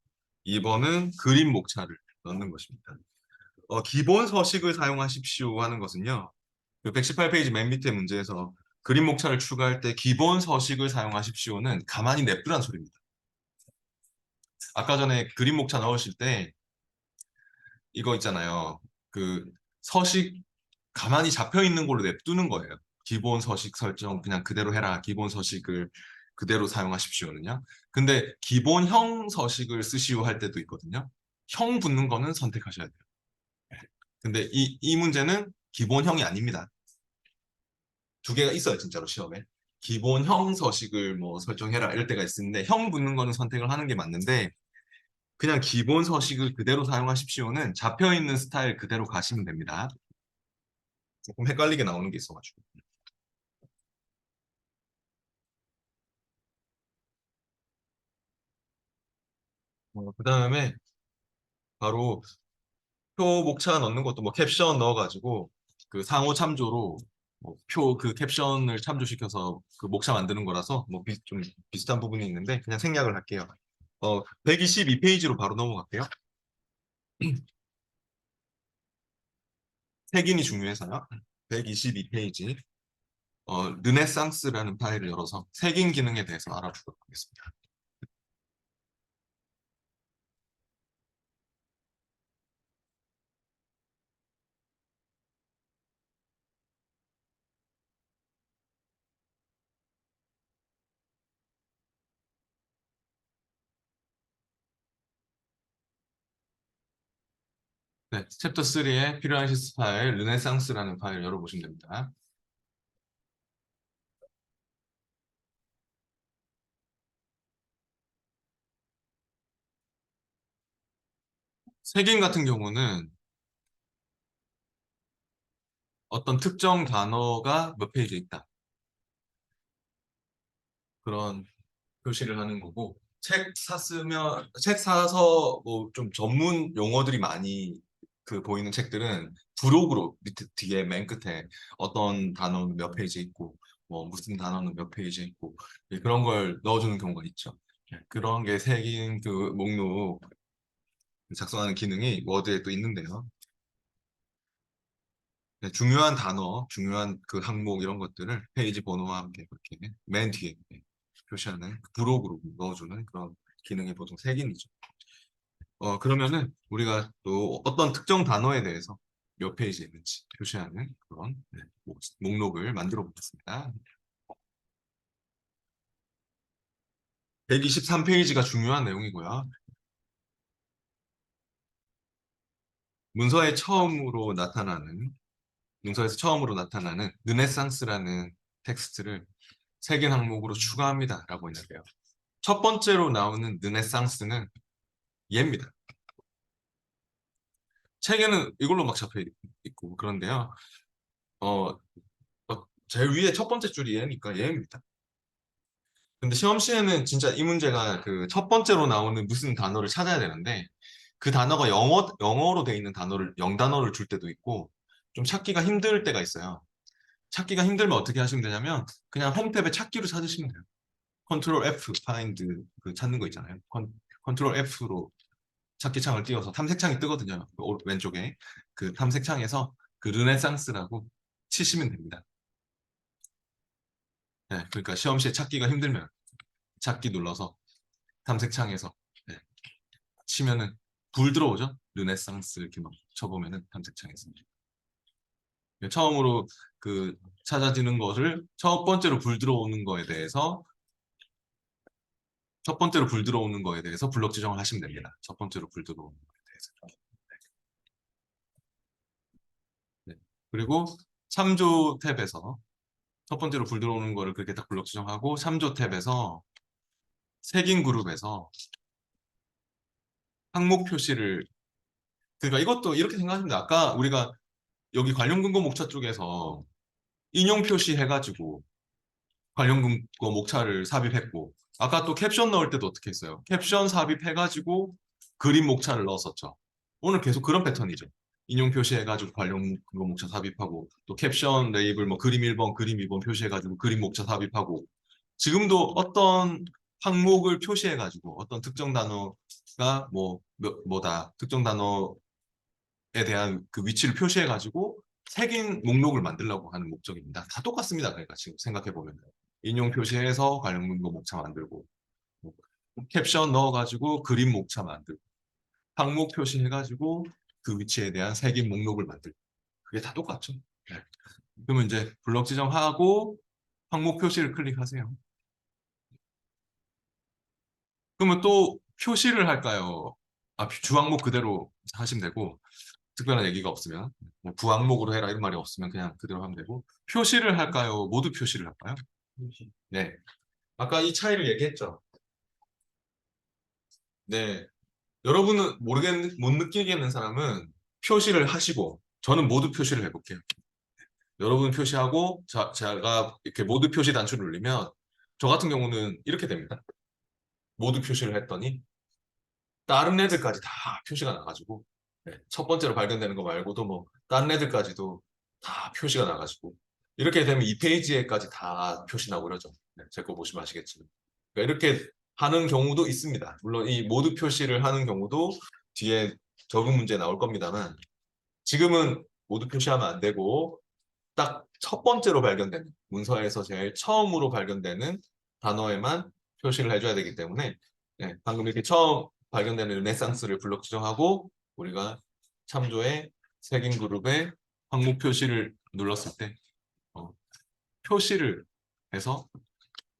2번은 그림 목차를 넣는 것입니다. 기본 서식을 사용하십시오 하는 것은요. 그 118페이지 맨 밑에 문제에서 그림 목차를 추가할 때 기본 서식을 사용하십시오는 가만히 냅두란 소리입니다. 아까 전에 그림 목차 넣으실 때 이거 있잖아요. 그 서식 가만히 잡혀 있는 걸로 냅두는 거예요. 기본 서식 설정 그냥 그대로 해라. 기본 서식을 그대로 사용하십시오는요. 근데 기본형 서식을 쓰시오 할 때도 있거든요. 형 붙는 거는 선택하셔야 돼요. 근데 이 문제는 기본형이 아닙니다. 두 개가 있어요, 진짜로 시험에. 기본형 서식을 뭐 설정해라 이럴 때가 있는데 형 붙는 거는 선택을 하는 게 맞는데 그냥 기본 서식을 그대로 사용하십시오는 잡혀 있는 스타일 그대로 가시면 됩니다. 조금 헷갈리게 나오는 게 있어가지고. 그다음에 바로 표 목차 넣는 것도 뭐 캡션 넣어가지고 그 상호 참조로 뭐 표 그 캡션을 참조시켜서 그 목차 만드는 거라서 뭐 좀 비슷한 부분이 있는데 그냥 생략을 할게요. 122페이지로 바로 넘어갈게요. 색인이 중요해서요. 122페이지. 르네상스라는 파일을 열어서 색인 기능에 대해서 알아보도록 하겠습니다. 네, 챕터 3에 필요한 시스 파일, 르네상스라는 파일 열어보시면 됩니다. 색인 같은 경우는 어떤 특정 단어가 몇 페이지에 있다. 그런 표시를 하는 거고, 책 사서 뭐 좀 전문 용어들이 많이 그 보이는 책들은 부록으로 밑에 뒤에 맨 끝에 어떤 단어는 몇 페이지에 있고, 뭐 무슨 단어는 몇 페이지에 있고, 그런 걸 넣어주는 경우가 있죠. 그런 게 색인 그 목록 작성하는 기능이 워드에 또 있는데요. 네, 중요한 단어, 중요한 그 항목 이런 것들을 페이지 번호와 함께 그렇게 맨 뒤에 표시하는 부록으로 넣어주는 그런 기능이 보통 색인이죠. 그러면은 우리가 또 어떤 특정 단어에 대해서 몇 페이지에 있는지 표시하는 그런 목록을 만들어 보겠습니다. 123페이지가 중요한 내용이고요. 문서에 처음으로 나타나는 문서에서 처음으로 나타나는 르네상스라는 텍스트를 색인 항목으로 추가합니다라고 했는데요. 첫 번째로 나오는 르네상스는 얘입니다. 책에는 이걸로 막 잡혀 있고 그런데요. 어, 제일 위에 첫 번째 줄이 얘니까 얘입니다. 근데 시험 시에는 진짜 이 문제가 그 첫 번째로 나오는 무슨 단어를 찾아야 되는데 그 단어가 영어로 돼 있는 단어를 영단어를 줄 때도 있고 좀 찾기가 힘들 때가 있어요. 찾기가 힘들면 어떻게 하시면 되냐면 그냥 홈 탭에 찾기로 찾으시면 돼요. 컨트롤 F 파인드 그 찾는 거 있잖아요. 컨트롤 F로 찾기 창을 띄워서 탐색창이 뜨거든요. 왼쪽에 그 탐색창에서 그 르네상스라고 치시면 됩니다. 네, 그러니까 시험 시에 찾기가 힘들면 찾기 눌러서 탐색창에서 네, 치면은 불 들어오죠? 르네상스 이렇게 막 쳐보면은 탐색창에서 처음으로 그 찾아지는 것을 첫 번째로 불 들어오는 거에 대해서 첫 번째로 불 들어오는 거에 대해서 블럭 지정을 하시면 됩니다. 첫 번째로 불 들어오는 거에 대해서. 네. 그리고 참조 탭에서 첫 번째로 불 들어오는 거를 그렇게 딱 블럭 지정하고 참조 탭에서 색인 그룹에서 항목 표시를 그러니까 이것도 이렇게 생각하시면 돼요. 아까 우리가 여기 관련 근거 목차 쪽에서 인용 표시 해가지고 관련 근거 목차를 삽입했고 아까 또 캡션 넣을 때도 어떻게 했어요? 캡션 삽입해가지고 그림 목차를 넣었었죠. 오늘 계속 그런 패턴이죠. 인용 표시해가지고 관련 근거 목차 삽입하고 또 캡션 레이블 뭐 그림 1번, 그림 2번 표시해가지고 그림 목차 삽입하고 지금도 어떤 항목을 표시해가지고 어떤 특정 단어가 뭐다 특정 단어 대한 그 위치를 표시해가지고 색인 목록을 만들려고 하는 목적입니다. 다 똑같습니다. 그러니까 지금 생각해보면 인용 표시해서 관련 문구 목차 만들고 뭐 캡션 넣어가지고 그림 목차 만들고 항목 표시해가지고 그 위치에 대한 색인 목록을 만들고 그게 다 똑같죠. 네. 그러면 이제 블럭 지정하고 항목 표시를 클릭하세요. 그러면 또 표시를 할까요? 주항목 그대로 하시면 되고 특별한 얘기가 없으면 뭐 부항목으로 해라 이런 말이 없으면 그냥 그대로 하면 되고 표시를 할까요? 모두 표시를 할까요? 네. 아까 이 차이를 얘기했죠. 네. 여러분은 못 느끼겠는 사람은 표시를 하시고 저는 모두 표시를 해볼게요. 여러분 표시하고 제가 이렇게 모두 표시 단추를 눌리면 저 같은 경우는 이렇게 됩니다. 모두 표시를 했더니 다른 애들까지 다 표시가 나가지고 네, 첫 번째로 발견되는 거 말고도 뭐 다른 애들까지도 다 표시가 나가지고 이렇게 되면 이 페이지에까지 다 표시 나고 그러죠. 네, 제 거 보시면 아시겠지만 그러니까 이렇게 하는 경우도 있습니다. 물론 이 모두 표시를 하는 경우도 뒤에 적응 문제 나올 겁니다만 지금은 모두 표시하면 안 되고 딱 첫 번째로 발견되는 문서에서 제일 처음으로 발견되는 단어에만 표시를 해줘야 되기 때문에 네, 방금 이렇게 처음 발견되는 르네상스를 블록 지정하고 우리가 참조의 색인 그룹의 항목 표시를 눌렀을 때 어, 표시를 해서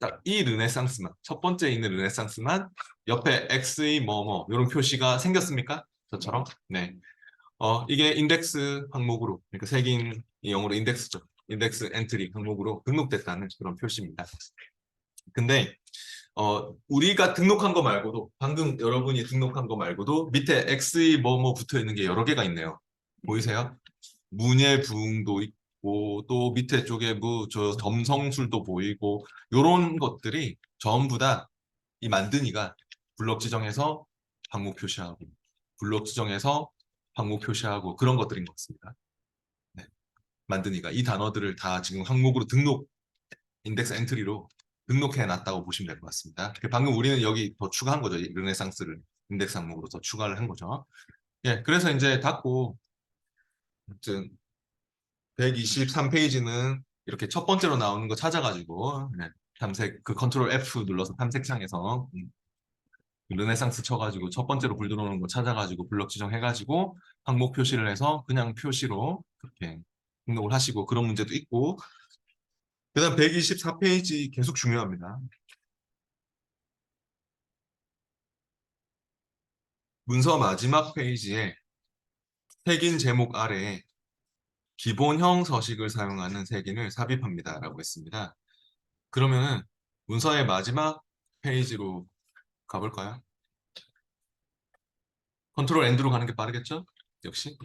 딱 이 르네상스만 첫 번째 있는 르네상스만 옆에 X의 뭐뭐 이런 표시가 생겼습니까? 저처럼 네. 이게 인덱스 항목으로, 그러니까 색인 영어로 인덱스죠. 인덱스 엔트리 항목으로 등록됐다는 그런 표시입니다. 근데, 우리가 등록한 거 말고도, 방금 여러분이 등록한 거 말고도 밑에 X의 뭐뭐 붙어 있는 게 여러 개가 있네요. 보이세요? 문예 부응도 있고, 또 밑에 쪽에 저 점성술도 보이고, 요런 것들이 전부 다 이 만드니가 블럭 지정해서 항목 표시하고, 블록 지정해서 항목 표시하고 그런 것들인 것 같습니다. 네. 만드니가 이 단어들을 다 지금 항목으로 인덱스 엔트리로 등록해 놨다고 보시면 될 것 같습니다. 방금 우리는 여기 더 추가한 거죠. 이 르네상스를 인덱스 항목으로 더 추가를 한 거죠. 예, 그래서 이제 닫고, 아무튼 123페이지는 이렇게 첫 번째로 나오는 거 찾아가지고, 네, 탐색, 그 컨트롤 F 눌러서 탐색창에서 르네상스 쳐가지고 첫 번째로 불 들어오는 거 찾아가지고 블럭 지정해가지고 항목 표시를 해서 그냥 표시로 그렇게 등록을 하시고 그런 문제도 있고 그다음 124페이지 계속 중요합니다. 문서 마지막 페이지에 색인 제목 아래에 기본형 서식을 사용하는 색인을 삽입합니다라고 했습니다. 그러면은 문서의 마지막 페이지로 가볼까요? 컨트롤 N으로 가는 게 빠르겠죠? 역시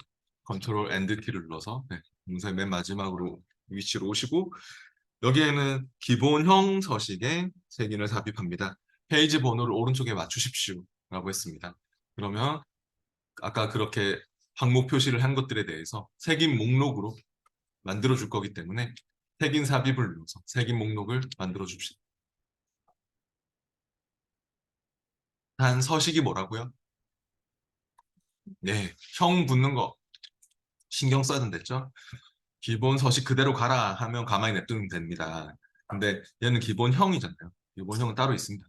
컨트롤 N 키를 눌러서 네, 문서의 맨 마지막으로 위치로 오시고 여기에는 기본형 서식에 색인을 삽입합니다. 페이지 번호를 오른쪽에 맞추십시오 라고 했습니다. 그러면 아까 그렇게 항목 표시를 한 것들에 대해서 색인 목록으로 만들어 줄 거기 때문에 색인 삽입을 눌러서 색인 목록을 만들어 줍시다. 단 서식이 뭐라고요? 네, 형 붙는 거 신경 써야 된댔죠? 기본 서식 그대로 가라 하면 가만히 냅두면 됩니다. 근데 얘는 기본형이잖아요. 기본형은 따로 있습니다.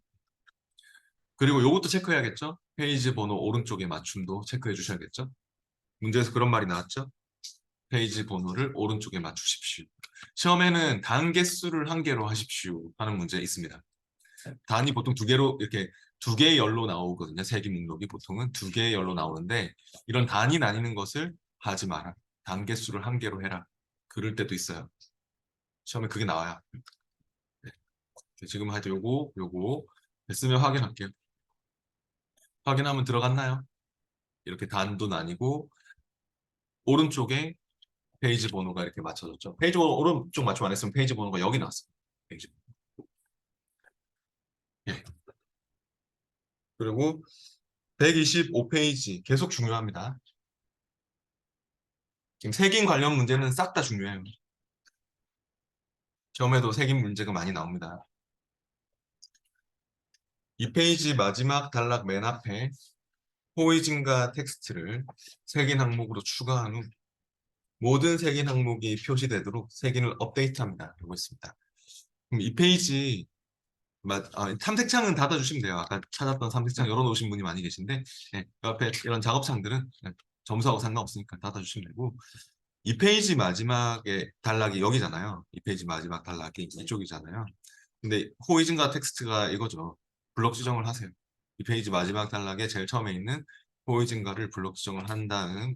그리고 요것도 체크해야겠죠? 페이지 번호 오른쪽에 맞춤도 체크해 주셔야겠죠? 문제에서 그런 말이 나왔죠? 페이지 번호를 오른쪽에 맞추십시오. 시험에는 단 개수를 한 개로 하십시오 하는 문제 있습니다. 단이 보통 두 개로 이렇게 두 개의 열로 나오거든요. 세기 목록이 보통은 두 개의 열로 나오는데 이런 단이 나뉘는 것을 하지 마라. 단 개수를 한 개로 해라. 그럴 때도 있어요. 시험에 그게 나와요. 네. 지금 하여튼 요거 됐으면 확인할게요. 확인하면 들어갔나요? 이렇게 단도 나뉘고 오른쪽에 페이지 번호가 이렇게 맞춰졌죠. 페이지 번호 오른쪽 맞춤 안 했으면 페이지 번호가 여기 나왔어요. 페이지 번호. 예. 그리고 125페이지 계속 중요합니다. 지금 색인 관련 문제는 싹 다 중요해요. 시험에도 색인 문제가 많이 나옵니다. 이 페이지 마지막 단락 맨 앞에 호의증가 텍스트를 색인 항목으로 추가한 후 모든 색인 항목이 표시되도록 색인을 업데이트합니다. 라고 있습니다. 그럼 이 페이지 탐색창은 닫아주시면 돼요. 아까 찾았던 탐색창 열어놓으신 분이 많이 계신데 네, 그 앞에 이런 작업창들은 점수하고 상관없으니까 닫아주시면 되고 이 페이지 마지막에 단락이 여기잖아요. 이 페이지 마지막 단락이 이쪽이잖아요. 근데 호의증가 텍스트가 이거죠. 블록 지정을 하세요. 이 페이지 마지막 단락에 제일 처음에 있는 호의증가를 블록 지정을 한 다음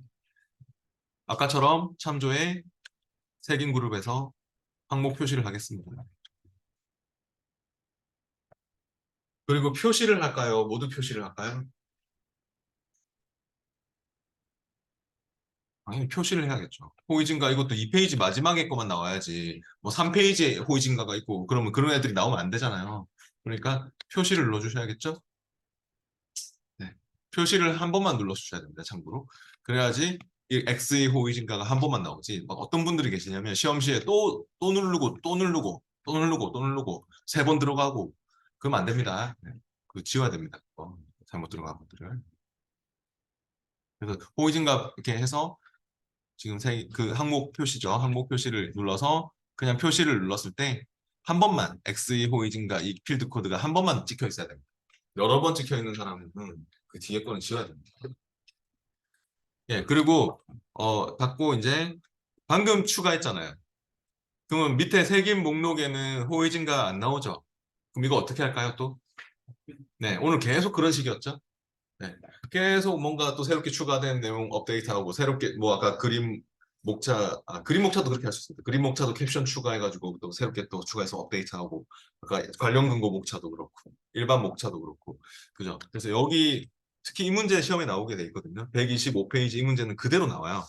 아까처럼 참조의 색인 그룹에서 항목 표시를 하겠습니다. 그리고 표시를 할까요? 모두 표시를 할까요? 당연히 표시를 해야겠죠. 호의증가 이것도 2페이지 마지막에 거만 나와야지 뭐 3페이지에 호의증가가 있고 그러면 그런 애들이 나오면 안 되잖아요. 그러니까 표시를 눌러주셔야겠죠? 네. 표시를 한 번만 눌러주셔야 됩니다. 참고로. 그래야지 이 X의 호의증가가 한 번만 나오지. 막 어떤 분들이 계시냐면 시험시에 또 누르고 또 누르고 또 누르고 또 누르고 3번 들어가고 그러면 안 됩니다. 네. 그거 지워야 됩니다. 잘못 들어간 분들을. 그래서 호의증가 이렇게 해서 지금 그 항목 표시죠. 항목 표시를 눌러서 그냥 표시를 눌렀을 때 한 번만 X의 호의증가 이 필드 코드가 한 번만 찍혀 있어야 됩니다. 여러 번 찍혀 있는 사람은 그 뒤에 거는 지워야 됩니다. 예, 그리고 닫고 이제 방금 추가했잖아요. 그러면 밑에 색인 목록에는 호의증가 안 나오죠. 그럼 이거 어떻게 할까요, 또? 네, 오늘 계속 그런 식이었죠. 네. 계속 뭔가 또 새롭게 추가된 내용 업데이트하고 새롭게 뭐 아까 그림 목차도 그렇게 할 수 있습니다. 그림 목차도 캡션 추가해가지고 또 새롭게 또 추가해서 업데이트하고 아까 관련 근거 목차도 그렇고 일반 목차도 그렇고 그죠? 그래서 여기 특히 이 문제 시험에 나오게 돼 있거든요. 125페이지 이 문제는 그대로 나와요.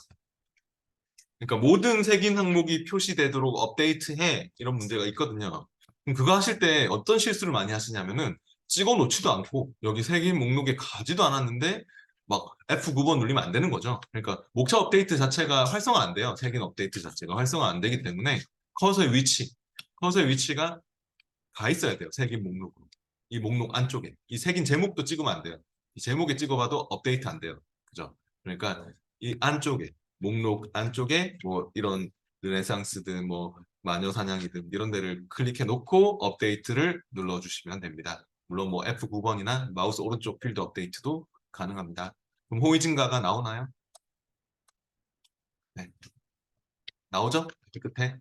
그러니까 모든 색인 항목이 표시되도록 업데이트해 이런 문제가 있거든요. 그럼 그거 하실 때 어떤 실수를 많이 하시냐면은 찍어 놓지도 않고 여기 색인 목록에 가지도 않았는데 막 F9번 눌리면 안 되는 거죠. 그러니까 목차 업데이트 자체가 활성화 안 돼요. 색인 업데이트 자체가 활성화 안 되기 때문에 커서의 위치가 가 있어야 돼요. 색인 목록으로. 이 목록 안쪽에. 이 색인 제목도 찍으면 안 돼요. 이 제목에 찍어봐도 업데이트 안 돼요. 그죠? 그러니까 이 안쪽에 목록 안쪽에 뭐 이런 르네상스든 뭐 마녀사냥이든 이런 데를 클릭해 놓고 업데이트를 눌러주시면 됩니다. 물론 뭐 F9번이나 마우스 오른쪽 필드 업데이트도 가능합니다. 그럼 호의증가가 나오나요? 네. 나오죠? 끝에.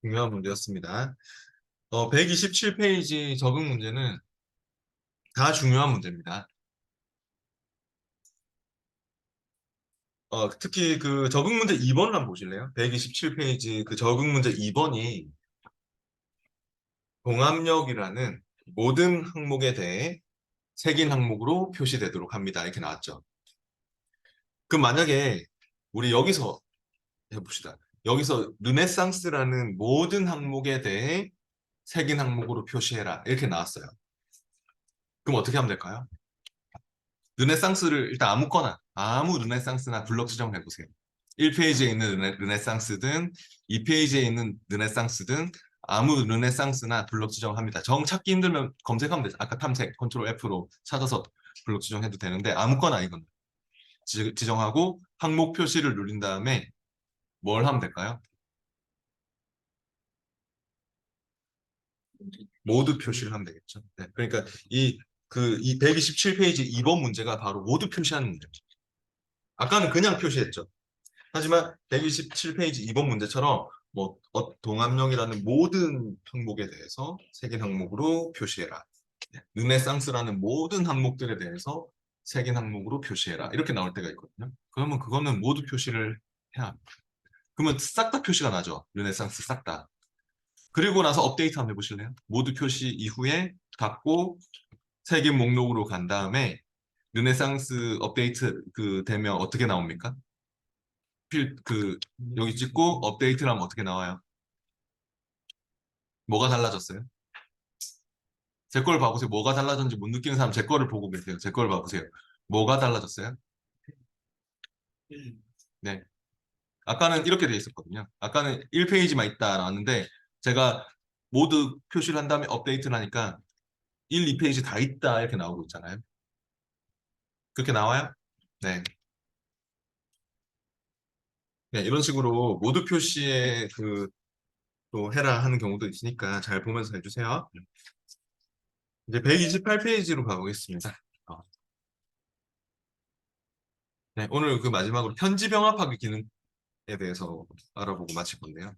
중요한 문제였습니다. 127페이지 적응 문제는 다 중요한 문제입니다. 특히 그 적응 문제 2번을 한번 보실래요? 127페이지 그 적응 문제 2번이 동압력이라는 모든 항목에 대해 색인 항목으로 표시되도록 합니다. 이렇게 나왔죠. 그럼 만약에 우리 여기서 해봅시다. 여기서 르네상스라는 모든 항목에 대해 색인 항목으로 표시해라. 이렇게 나왔어요. 그럼 어떻게 하면 될까요? 르네상스를 일단 아무거나 아무 르네상스나 블록 수정해 보세요. 1페이지에 있는 르네상스든 2페이지에 있는 르네상스든 아무 르네상스나 블록 지정합니다. 정 찾기 힘들면 검색하면 되죠. 아까 탐색 컨트롤 F로 찾아서 블록 지정해도 되는데 아무거나 이건 지정하고 항목 표시를 누른 다음에 뭘 하면 될까요? 모두 표시를 하면 되겠죠. 네, 그러니까 이 127페이지 2번 문제가 바로 모두 표시하는 문제죠. 아까는 그냥 표시했죠. 하지만 127페이지 2번 문제처럼 뭐 동압령이라는 모든 항목에 대해서 색인 항목으로 표시해라. 르네상스라는 모든 항목들에 대해서 색인 항목으로 표시해라. 이렇게 나올 때가 있거든요. 그러면 그거는 모두 표시를 해야 합니다. 그러면 싹 다 표시가 나죠. 르네상스 싹 다. 그리고 나서 업데이트 한번 해보실래요? 모두 표시 이후에 닫고 색인 목록으로 간 다음에 르네상스 업데이트 그 되면 어떻게 나옵니까? 여기 찍고 업데이트를 하면 어떻게 나와요? 뭐가 달라졌어요? 제 걸 봐보세요. 뭐가 달라졌는지 못 느끼는 사람 제 거를 보고 계세요. 제 걸 봐보세요. 뭐가 달라졌어요? 네. 아까는 이렇게 돼 있었거든요. 아까는 1페이지만 있다 나왔는데 제가 모두 표시를 한 다음에 업데이트를 하니까 1, 2페이지 다 있다 이렇게 나오고 있잖아요. 그렇게 나와요? 네. 네, 이런 식으로 모두 표시에 또 해라 하는 경우도 있으니까 잘 보면서 해주세요. 이제 128페이지로 가보겠습니다. 네, 오늘 그 마지막으로 편지 병합하기 기능에 대해서 알아보고 마칠 건데요.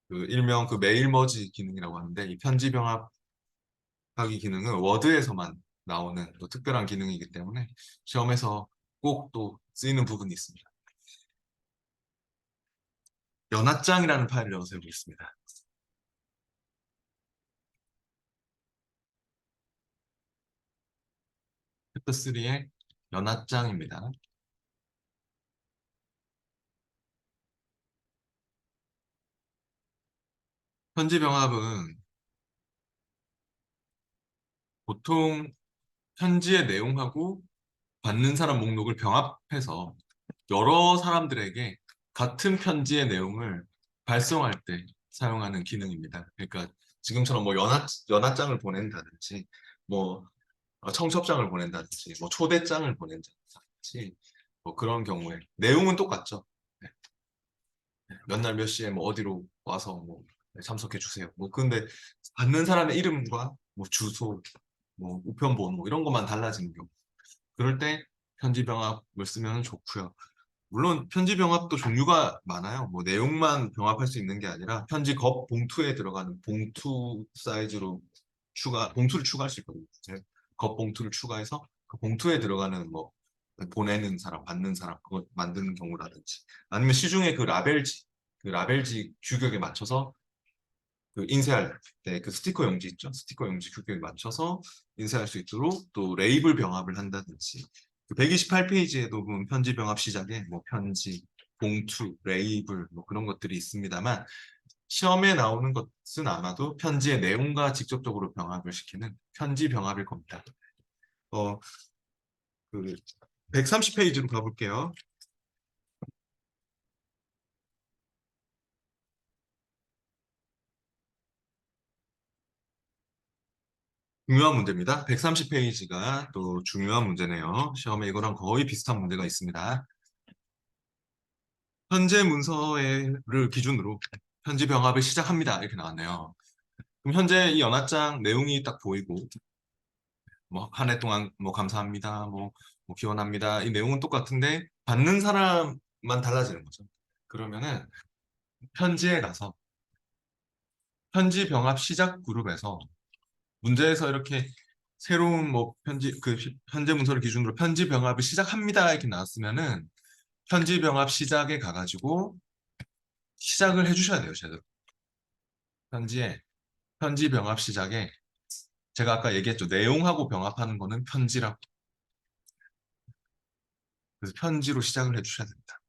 그 일명 그 메일 머지 기능이라고 하는데 이 편지 병합하기 기능은 워드에서만 나오는 또 특별한 기능이기 때문에 시험에서 꼭 또 쓰이는 부분이 있습니다. 연합장이라는 파일을 열어서 해보겠습니다. 챕터 3의 연합장입니다. 편지 병합은 보통 편지의 내용하고 받는 사람 목록을 병합해서 여러 사람들에게 같은 편지의 내용을 발송할 때 사용하는 기능입니다. 그러니까 지금처럼 뭐 연합장을 보낸다든지 뭐 청첩장을 보낸다든지 뭐 초대장을 보낸다든지 뭐 그런 경우에 내용은 똑같죠. 네. 몇 날 몇 시에 뭐 어디로 와서 뭐 참석해 주세요. 뭐 근데 받는 사람의 이름과 뭐 주소, 뭐 우편번호 이런 것만 달라지는 경우. 그럴 때 편지병합을 쓰면 좋고요. 물론 편지 병합도 종류가 많아요. 뭐 내용만 병합할 수 있는 게 아니라 편지 겉 봉투에 들어가는 봉투 사이즈로 봉투를 추가할 수 있거든요. 겉 봉투를 추가해서 그 봉투에 들어가는 뭐 보내는 사람, 받는 사람 그거 만드는 경우라든지 아니면 시중에 그 라벨지 규격에 맞춰서 그 인쇄할 때 그 스티커 용지 있죠? 스티커 용지 규격에 맞춰서 인쇄할 수 있도록 또 레이블 병합을 한다든지 그 128페이지에도 보면 편지 병합 시작에 뭐 편지, 봉투, 레이블 뭐 그런 것들이 있습니다만 시험에 나오는 것은 아마도 편지의 내용과 직접적으로 병합을 시키는 편지 병합일 겁니다. 어, 그 130페이지로 가볼게요. 중요한 문제입니다. 130페이지가 또 중요한 문제네요. 시험에 이거랑 거의 비슷한 문제가 있습니다. 현재 문서를 기준으로 편지 병합을 시작합니다. 이렇게 나왔네요. 그럼 현재 이 연합장 내용이 딱 보이고 뭐 한 해 동안 뭐 감사합니다. 뭐 기원합니다. 이 내용은 똑같은데 받는 사람만 달라지는 거죠. 그러면은 편지에 가서 편지 병합 시작 그룹에서 문제에서 이렇게 새로운 뭐 현재 문서를 기준으로 편지 병합을 시작합니다. 이렇게 나왔으면은 편지 병합 시작에 가가지고 시작을 해주셔야 돼요. 제대로. 편지에 편지 병합 시작에 제가 아까 얘기했죠. 내용하고 병합하는 거는 편지라고. 그래서 편지로 시작을 해주셔야 됩니다.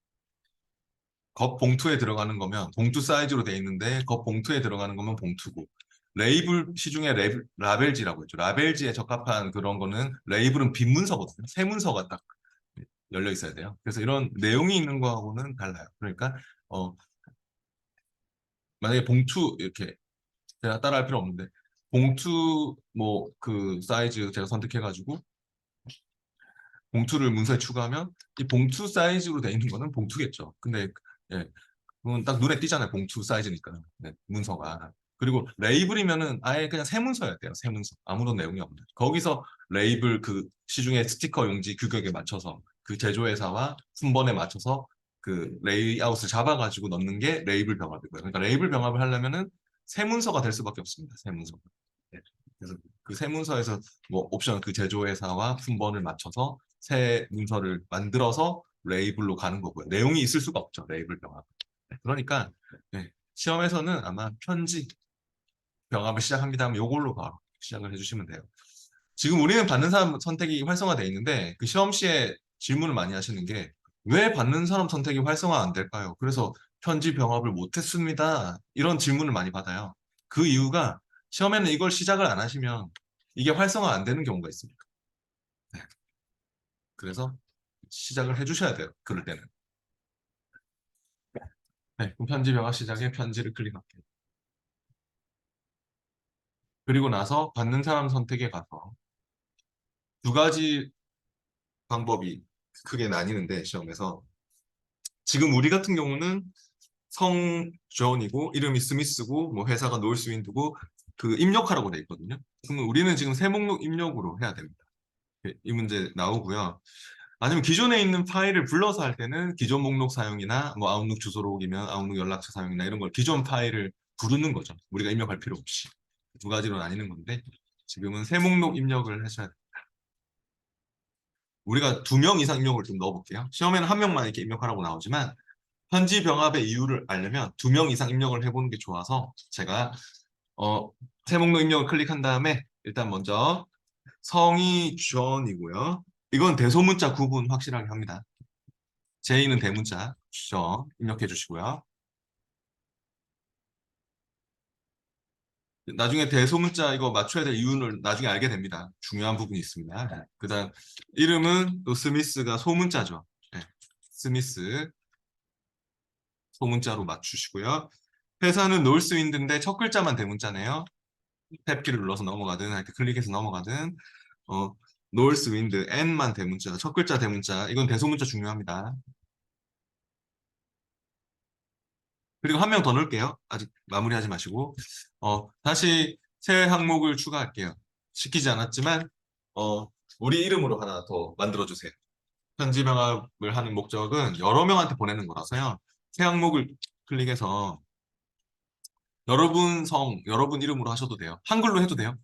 겉 봉투에 들어가는 거면 봉투 사이즈로 돼 있는데 겉 봉투에 들어가는 거면 봉투고 레이블 시중에 라벨지라고 했죠. 라벨지에 적합한 그런 거는 레이블은 빈 문서거든요. 새 문서가 딱 열려 있어야 돼요. 그래서 이런 내용이 있는 거하고는 달라요. 그러니까 어, 만약에 봉투 이렇게 제가 따라할 필요 없는데 봉투 뭐 그 사이즈 제가 선택해가지고 봉투를 문서에 추가하면 이 봉투 사이즈로 돼 있는 거는 봉투겠죠. 근데 예, 그건 딱 눈에 띄잖아요. 봉투 사이즈니까 네, 문서가. 그리고 레이블이면은 아예 그냥 새 문서여야 돼요. 새 문서. 아무런 내용이 없는. 거기서 레이블 그 시중에 스티커 용지 규격에 맞춰서 그 제조회사와 순번에 맞춰서 그 레이아웃을 잡아가지고 넣는 게 레이블 병합이고요. 그러니까 레이블 병합을 하려면은 새 문서가 될 수밖에 없습니다. 새 문서. 네. 그래서 그 새 문서에서 뭐 옵션 그 제조회사와 순번을 맞춰서 새 문서를 만들어서 레이블로 가는 거고요. 내용이 있을 수가 없죠. 레이블 병합. 그러니까 네, 시험에서는 아마 편지 병합을 시작합니다 하면 요걸로 바로 시작을 해주시면 돼요. 지금 우리는 받는 사람 선택이 활성화되어 있는데 그 시험 시에 질문을 많이 하시는 게 왜 받는 사람 선택이 활성화 안 될까요? 그래서 편지 병합을 못했습니다. 이런 질문을 많이 받아요. 그 이유가 시험에는 이걸 시작을 안 하시면 이게 활성화 안 되는 경우가 있습니다. 네, 그래서 시작을 해주셔야 돼요. 그럴 때는. 네, 그럼 편지 병합 시작에 편지를 클릭할게요. 그리고 나서 받는 사람 선택에 가서 두 가지 방법이 크게 나뉘는데 시험에서 지금 우리 같은 경우는 성 존이고 이름이 스미스고 뭐 회사가 노스윈드고 그 입력하라고 돼 있거든요. 그러면 우리는 지금 새 목록 입력으로 해야 됩니다. 이 문제 나오고요. 아니면 기존에 있는 파일을 불러서 할 때는 기존 목록 사용이나 뭐 아웃룩 주소록이면 아웃룩 연락처 사용이나 이런 걸 기존 파일을 부르는 거죠. 우리가 입력할 필요 없이. 두 가지로 나뉘는 건데 지금은 새 목록 입력을 하셔야 돼요. 우리가 두 명 이상 입력을 좀 넣어볼게요. 시험에는 한 명만 이렇게 입력하라고 나오지만 현지 병합의 이유를 알려면 두 명 이상 입력을 해보는 게 좋아서 제가 어, 새 목록 입력을 클릭한 다음에 일단 먼저 성이 존이고요. 이건 대소문자 구분 확실하게 합니다. J는 대문자 존 입력해 주시고요. 나중에 대소문자 이거 맞춰야 될 이유를 나중에 알게 됩니다. 중요한 부분이 있습니다. 그다음 이름은 또 스미스가 소문자죠. 네, 스미스 소문자로 맞추시고요. 회사는 놀스윈드인데 첫 글자만 대문자네요. 탭키를 눌러서 넘어가든 이렇게 클릭해서 넘어가든 어, 놀스윈드 N만 대문자 첫 글자 대문자 이건 대소문자 중요합니다. 그리고 한 명 더 넣을게요. 아직 마무리하지 마시고 다시 새 항목을 추가할게요. 시키지 않았지만 어, 우리 이름으로 하나 더 만들어 주세요. 편지 병합을 하는 목적은 여러 명한테 보내는 거라서요. 새 항목을 클릭해서 여러분 성, 여러분 이름으로 하셔도 돼요. 한글로 해도 돼요.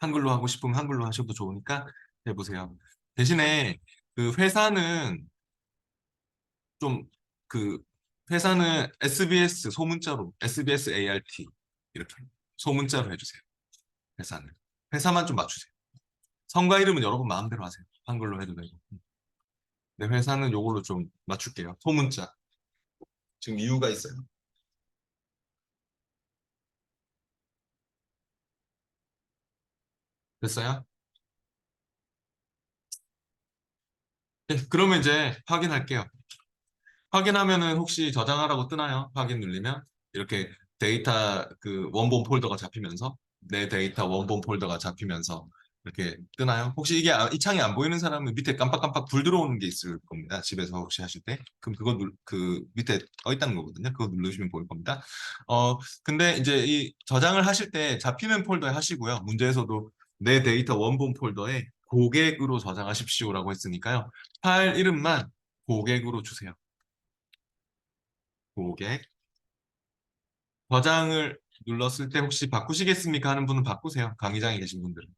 한글로 하고 싶으면 한글로 하셔도 좋으니까 해보세요. 대신에 그 회사는 좀 그 회사는 SBS 소문자로 SBS ART 이렇게 소문자로 해주세요. 회사는 회사만 좀 맞추세요. 성과 이름은 여러분 마음대로 하세요. 한글로 해도 되고. 네, 회사는 요걸로 좀 맞출게요. 소문자. 지금 이유가 있어요. 됐어요? 네, 그러면 이제 확인할게요. 확인하면은 혹시 저장하라고 뜨나요? 확인 누르면 이렇게 데이터 그 원본 폴더가 잡히면서 내 데이터 원본 폴더가 잡히면서 이렇게 뜨나요? 혹시 이게 이 창이 안 보이는 사람은 밑에 깜빡깜빡 불 들어오는 게 있을 겁니다. 집에서 혹시 하실 때. 그럼 그거 그 밑에 떠 있다는 거거든요. 그거 누르시면 보일 겁니다. 근데 이제 이 저장을 하실 때 잡히는 폴더에 하시고요. 문제에서도 내 데이터 원본 폴더에 고객으로 저장하십시오라고 했으니까요. 파일 이름만 고객으로 주세요. 고객. 저장을 눌렀을 때 혹시 바꾸시겠습니까 하는 분은 바꾸세요. 강의장에 계신 분들은.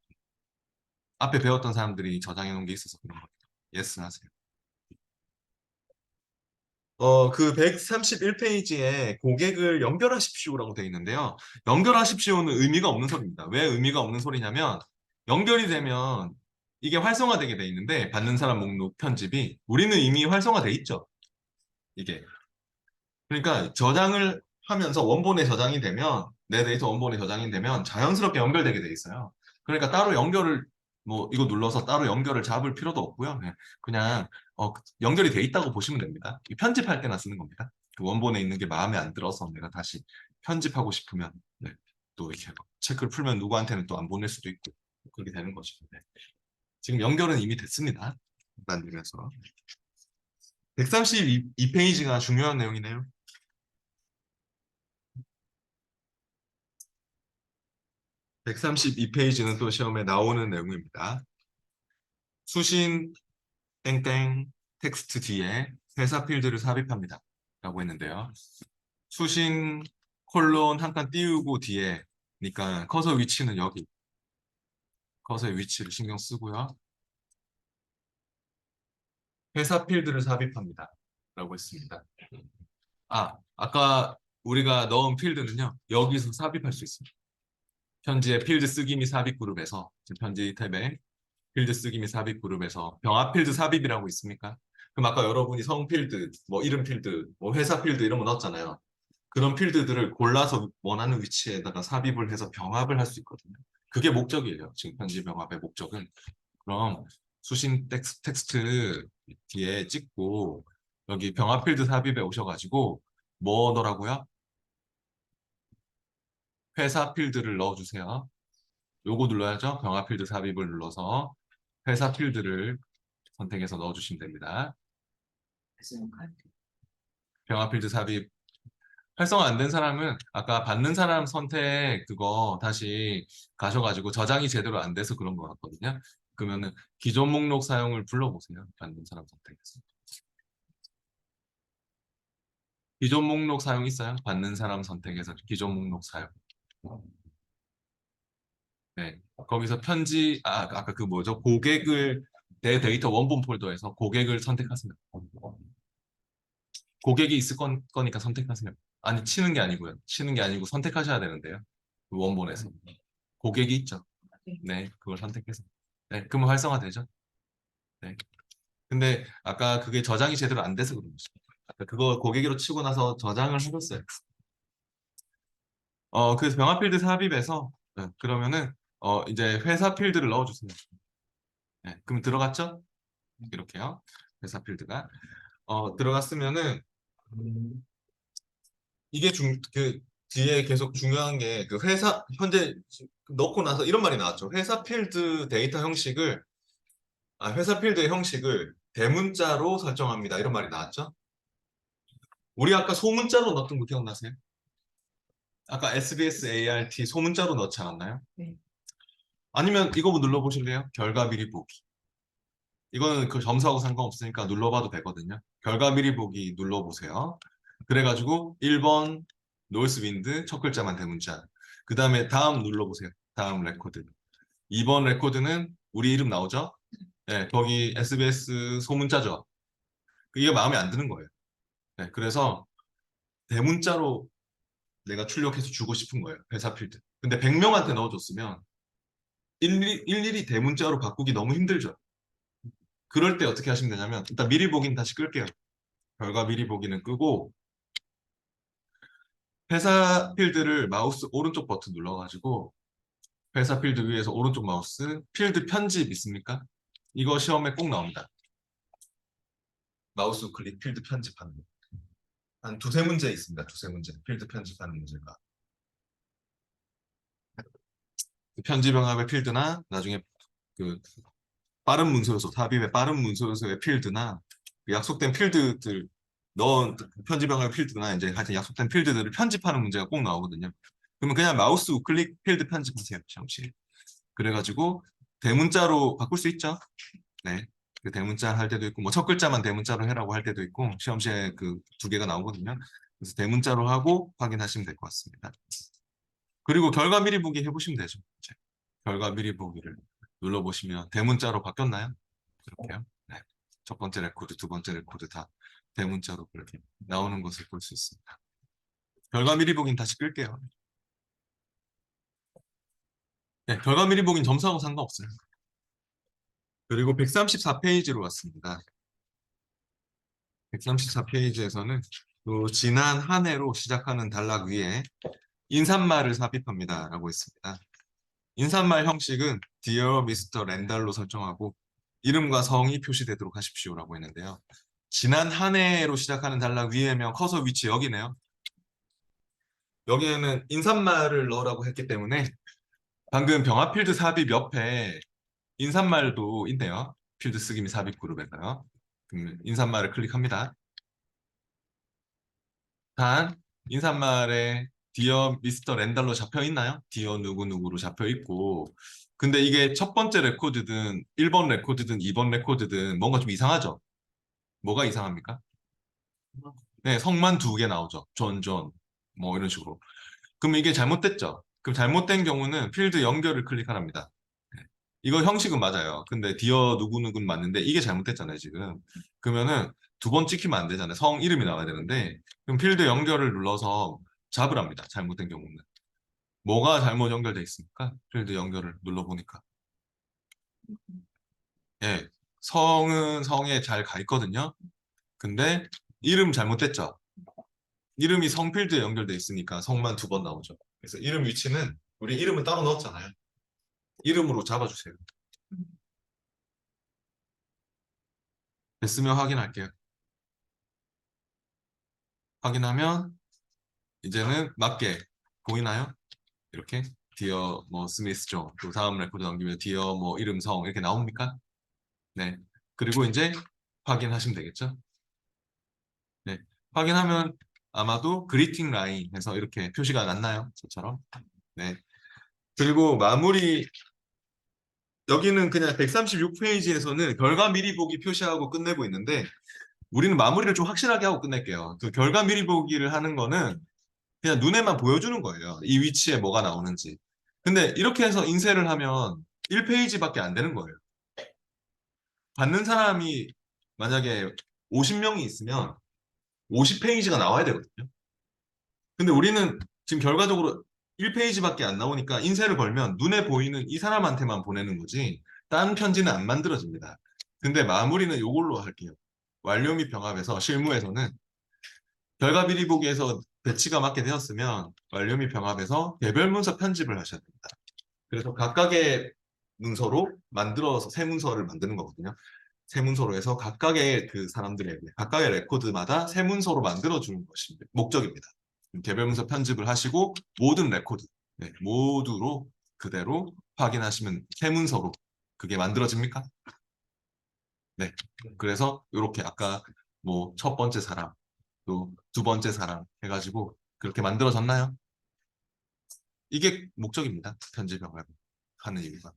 앞에 배웠던 사람들이 저장해 놓은 게 있어서 그런 겁니다. 예스 하세요. 그 131페이지에 고객을 연결하십시오라고 되어 있는데요. 연결하십시오는 의미가 없는 소리입니다. 왜 의미가 없는 소리냐면 연결이 되면 이게 활성화되게 돼 있는데 받는 사람 목록 편집이 우리는 이미 활성화돼 있죠. 이게. 그러니까 저장을 하면서 원본에 저장이 되면 내 데이터 원본에 저장이 되면 자연스럽게 연결되게 돼 있어요. 그러니까 따로 연결을 뭐 이거 눌러서 따로 연결을 잡을 필요도 없고요. 그냥 연결이 돼 있다고 보시면 됩니다. 편집할 때나 쓰는 겁니다. 그 원본에 있는 게 마음에 안 들어서 내가 다시 편집하고 싶으면 네, 또 이렇게 막 체크를 풀면 누구한테는 또 안 보낼 수도 있고 그렇게 되는 거죠. 네. 지금 연결은 이미 됐습니다. 만들면서 132페이지가 중요한 내용이네요. 132페이지는 또 시험에 나오는 내용입니다. 수신 땡땡 텍스트 뒤에 회사 필드를 삽입합니다. 라고 했는데요. 수신 콜론 한 칸 띄우고 뒤에 그러니까 커서 위치는 여기 커서의 위치를 신경 쓰고요. 회사 필드를 삽입합니다. 라고 했습니다. 아까 우리가 넣은 필드는요. 여기서 삽입할 수 있습니다. 현지의 필드 쓰기 및 삽입 그룹에서 지금 현지 탭에 필드 쓰기 및 삽입 그룹에서 병합 필드 삽입이라고 있습니까? 그럼 아까 여러분이 성 필드, 뭐 이름 필드, 뭐 회사 필드 이런 거 넣었잖아요. 그런 필드들을 골라서 원하는 위치에다가 삽입을 해서 병합을 할 수 있거든요. 그게 목적이에요. 지금 현지 병합의 목적은. 그럼 수신 텍스트 뒤에 찍고 여기 병합 필드 삽입에 오셔가지고 뭐더라고요? 회사 필드를 넣어주세요. 요거 눌러야죠. 병합 필드 삽입을 눌러서 회사 필드를 선택해서 넣어주시면 됩니다. 병합 필드 삽입 활성화 안 된 사람은 아까 받는 사람 선택 그거 다시 가셔가지고 저장이 제대로 안 돼서 그런 것 같거든요. 그러면은 기존 목록 사용을 불러보세요. 받는 사람 선택해서. 기존 목록 사용 있어요? 받는 사람 선택해서 기존 목록 사용. 네. 거기서 아까 그 뭐죠? 고객을 내 데이터 원본 폴더에서 고객을 선택하세요. 고객이 있을 거니까 선택하세요. 아니, 치는 게 아니고요. 치는 게 아니고 선택하셔야 되는데요. 그 원본에서. 고객이 있죠. 네, 그걸 선택해서. 네, 그러면 활성화되죠. 네. 근데 아까 그게 저장이 제대로 안 돼서 그런 거죠. 아까 그거 고객으로 치고 나서 저장을 해줬어요. 그래서 병합 필드 삽입에서 네, 그러면은 이제 회사 필드를 넣어주세요. 네, 그럼 들어갔죠? 이렇게요. 회사 필드가 들어갔으면은 이게 그 뒤에 계속 중요한 게 그 회사 현재 넣고 나서 이런 말이 나왔죠. 회사 필드 데이터 형식을 회사 필드의 형식을 대문자로 설정합니다. 이런 말이 나왔죠. 우리 아까 소문자로 넣었던 거 기억나세요? 아까 SBS ART 소문자로 넣지 않았나요? 네. 아니면 이거 뭐 눌러보실래요? 결과 미리 보기. 이거는 그 점수하고 상관없으니까 눌러봐도 되거든요. 결과 미리 보기 눌러보세요. 그래가지고 1번 노스윈드 첫 글자만 대문자. 그 다음에 다음 눌러보세요. 다음 레코드. 2번 레코드는 우리 이름 나오죠? 네, 거기 SBS 소문자죠. 이게 마음에 안 드는 거예요. 네, 그래서 대문자로 내가 출력해서 주고 싶은 거예요. 회사 필드. 근데 100명한테 넣어줬으면 일일이 대문자로 바꾸기 너무 힘들죠. 그럴 때 어떻게 하시면 되냐면 일단 미리 보기는 다시 끌게요. 결과 미리 보기는 끄고 회사 필드를 마우스 오른쪽 버튼 눌러가지고 회사 필드 위에서 오른쪽 마우스 필드 편집 있습니까? 이거 시험에 꼭 나옵니다. 마우스 클릭 필드 편집하는 거. 한 두세 문제 있습니다. 두세 문제. 필드 편집하는 문제가. 편집 병합의 필드나 나중에 그 빠른 문서 요소, 삽입의 빠른 문서 요소의 필드나 그 약속된 필드들 넣은 편집 병합의 필드나 이제 하여튼 약속된 필드들을 편집하는 문제가 꼭 나오거든요. 그러면 그냥 마우스 우클릭 필드 편집하세요. 잠시. 그래가지고 대문자로 바꿀 수 있죠. 네. 그 대문자 할 때도 있고 뭐 첫 글자만 대문자로 해라고 할 때도 있고 시험지에 그 두 개가 나오거든요. 그래서 대문자로 하고 확인하시면 될 것 같습니다. 그리고 결과 미리 보기 해보시면 되죠. 이제 결과 미리 보기를 눌러보시면 대문자로 바뀌었나요? 그렇게요. 네. 첫 번째 레코드, 두 번째 레코드 다 대문자로 그렇게 나오는 것을 볼 수 있습니다. 결과 미리 보기는 다시 끌게요. 네, 결과 미리 보기는 점수하고 상관없어요. 그리고 134페이지로 왔습니다. 134페이지에서는 그 지난 한 해로 시작하는 단락 위에 인사말을 삽입합니다. 라고 했습니다. 인사말 형식은 Dear Mr. 랜달로 설정하고 이름과 성이 표시되도록 하십시오라고 했는데요. 지난 한 해로 시작하는 단락 위에면 커서 위치 여기네요. 여기에는 인사말을 넣으라고 했기 때문에 방금 병합 필드 삽입 옆에 인사말도 있네요. 필드 쓰기 및 삽입 그룹에서요. 인사말을 클릭합니다. 단 인사말에 디어 미스터 랜달로 잡혀 있나요? 디어 누구누구로 잡혀 있고 근데 이게 첫 번째 레코드든 1번 레코드든 2번 레코드든 뭔가 좀 이상하죠? 뭐가 이상합니까? 네, 성만 두 개 나오죠. 존, 뭐 이런 식으로. 그럼 이게 잘못됐죠? 그럼 잘못된 경우는 필드 연결을 클릭하랍니다. 네. 이거 형식은 맞아요. 근데 디어 누구누구는 맞는데 이게 잘못됐잖아요, 지금. 그러면은 두 번 찍히면 안 되잖아요. 성 이름이 나와야 되는데 그럼 필드 연결을 눌러서 잡으랍니다. 잘못된 경우는. 뭐가 잘못 연결돼 있습니까? 필드 연결을 눌러보니까. 예, 성은 성에 잘 가 있거든요. 근데 이름 잘못됐죠? 이름이 성 필드에 연결돼 있으니까 성만 두 번 나오죠. 그래서 이름 위치는 우리 이름은 따로 넣었잖아요. 이름으로 잡아주세요. 됐으면 확인할게요. 확인하면 이제는 맞게 보이나요? 이렇게 디어 뭐 스미스 존또 다음 레코드 넘기면 디어 뭐 이름 성 이렇게 나옵니까? 네. 그리고 이제 확인하시면 되겠죠? 네. 확인하면 아마도 그리팅 라인 해서 이렇게 표시가 났나요? 저처럼. 네. 그리고 마무리 여기는 그냥 136페이지에서는 결과 미리 보기 표시하고 끝내고 있는데 우리는 마무리를 좀 확실하게 하고 끝낼게요. 그 결과 미리 보기를 하는 거는 그냥 눈에만 보여주는 거예요. 이 위치에 뭐가 나오는지. 근데 이렇게 해서 인쇄를 하면 1페이지밖에 안 되는 거예요. 받는 사람이 만약에 50명이 있으면 50페이지가 나와야 되거든요. 근데 우리는 지금 결과적으로 1페이지밖에 안 나오니까 인쇄를 걸면 눈에 보이는 이 사람한테만 보내는 거지 다른 편지는 안 만들어집니다. 근데 마무리는 이걸로 할게요. 완료 및 병합에서 실무에서는 결과 비리 보기에서 배치가 맞게 되었으면 완료 및 병합에서 개별 문서 편집을 하셔야 됩니다. 그래서 각각의 문서로 만들어서 새 문서를 만드는 거거든요. 새 문서로 해서 각각의 그 사람들에게 각각의 레코드마다 새 문서로 만들어주는 것이 목적입니다. 개별 문서 편집을 하시고 모든 레코드 모두로 그대로 확인하시면 새 문서로 그게 만들어집니까? 네. 그래서 이렇게 아까 뭐 첫 번째 사람 또 두 번째 사람 해가지고 그렇게 만들어졌나요? 이게 목적입니다. 편집을 하는 이유가.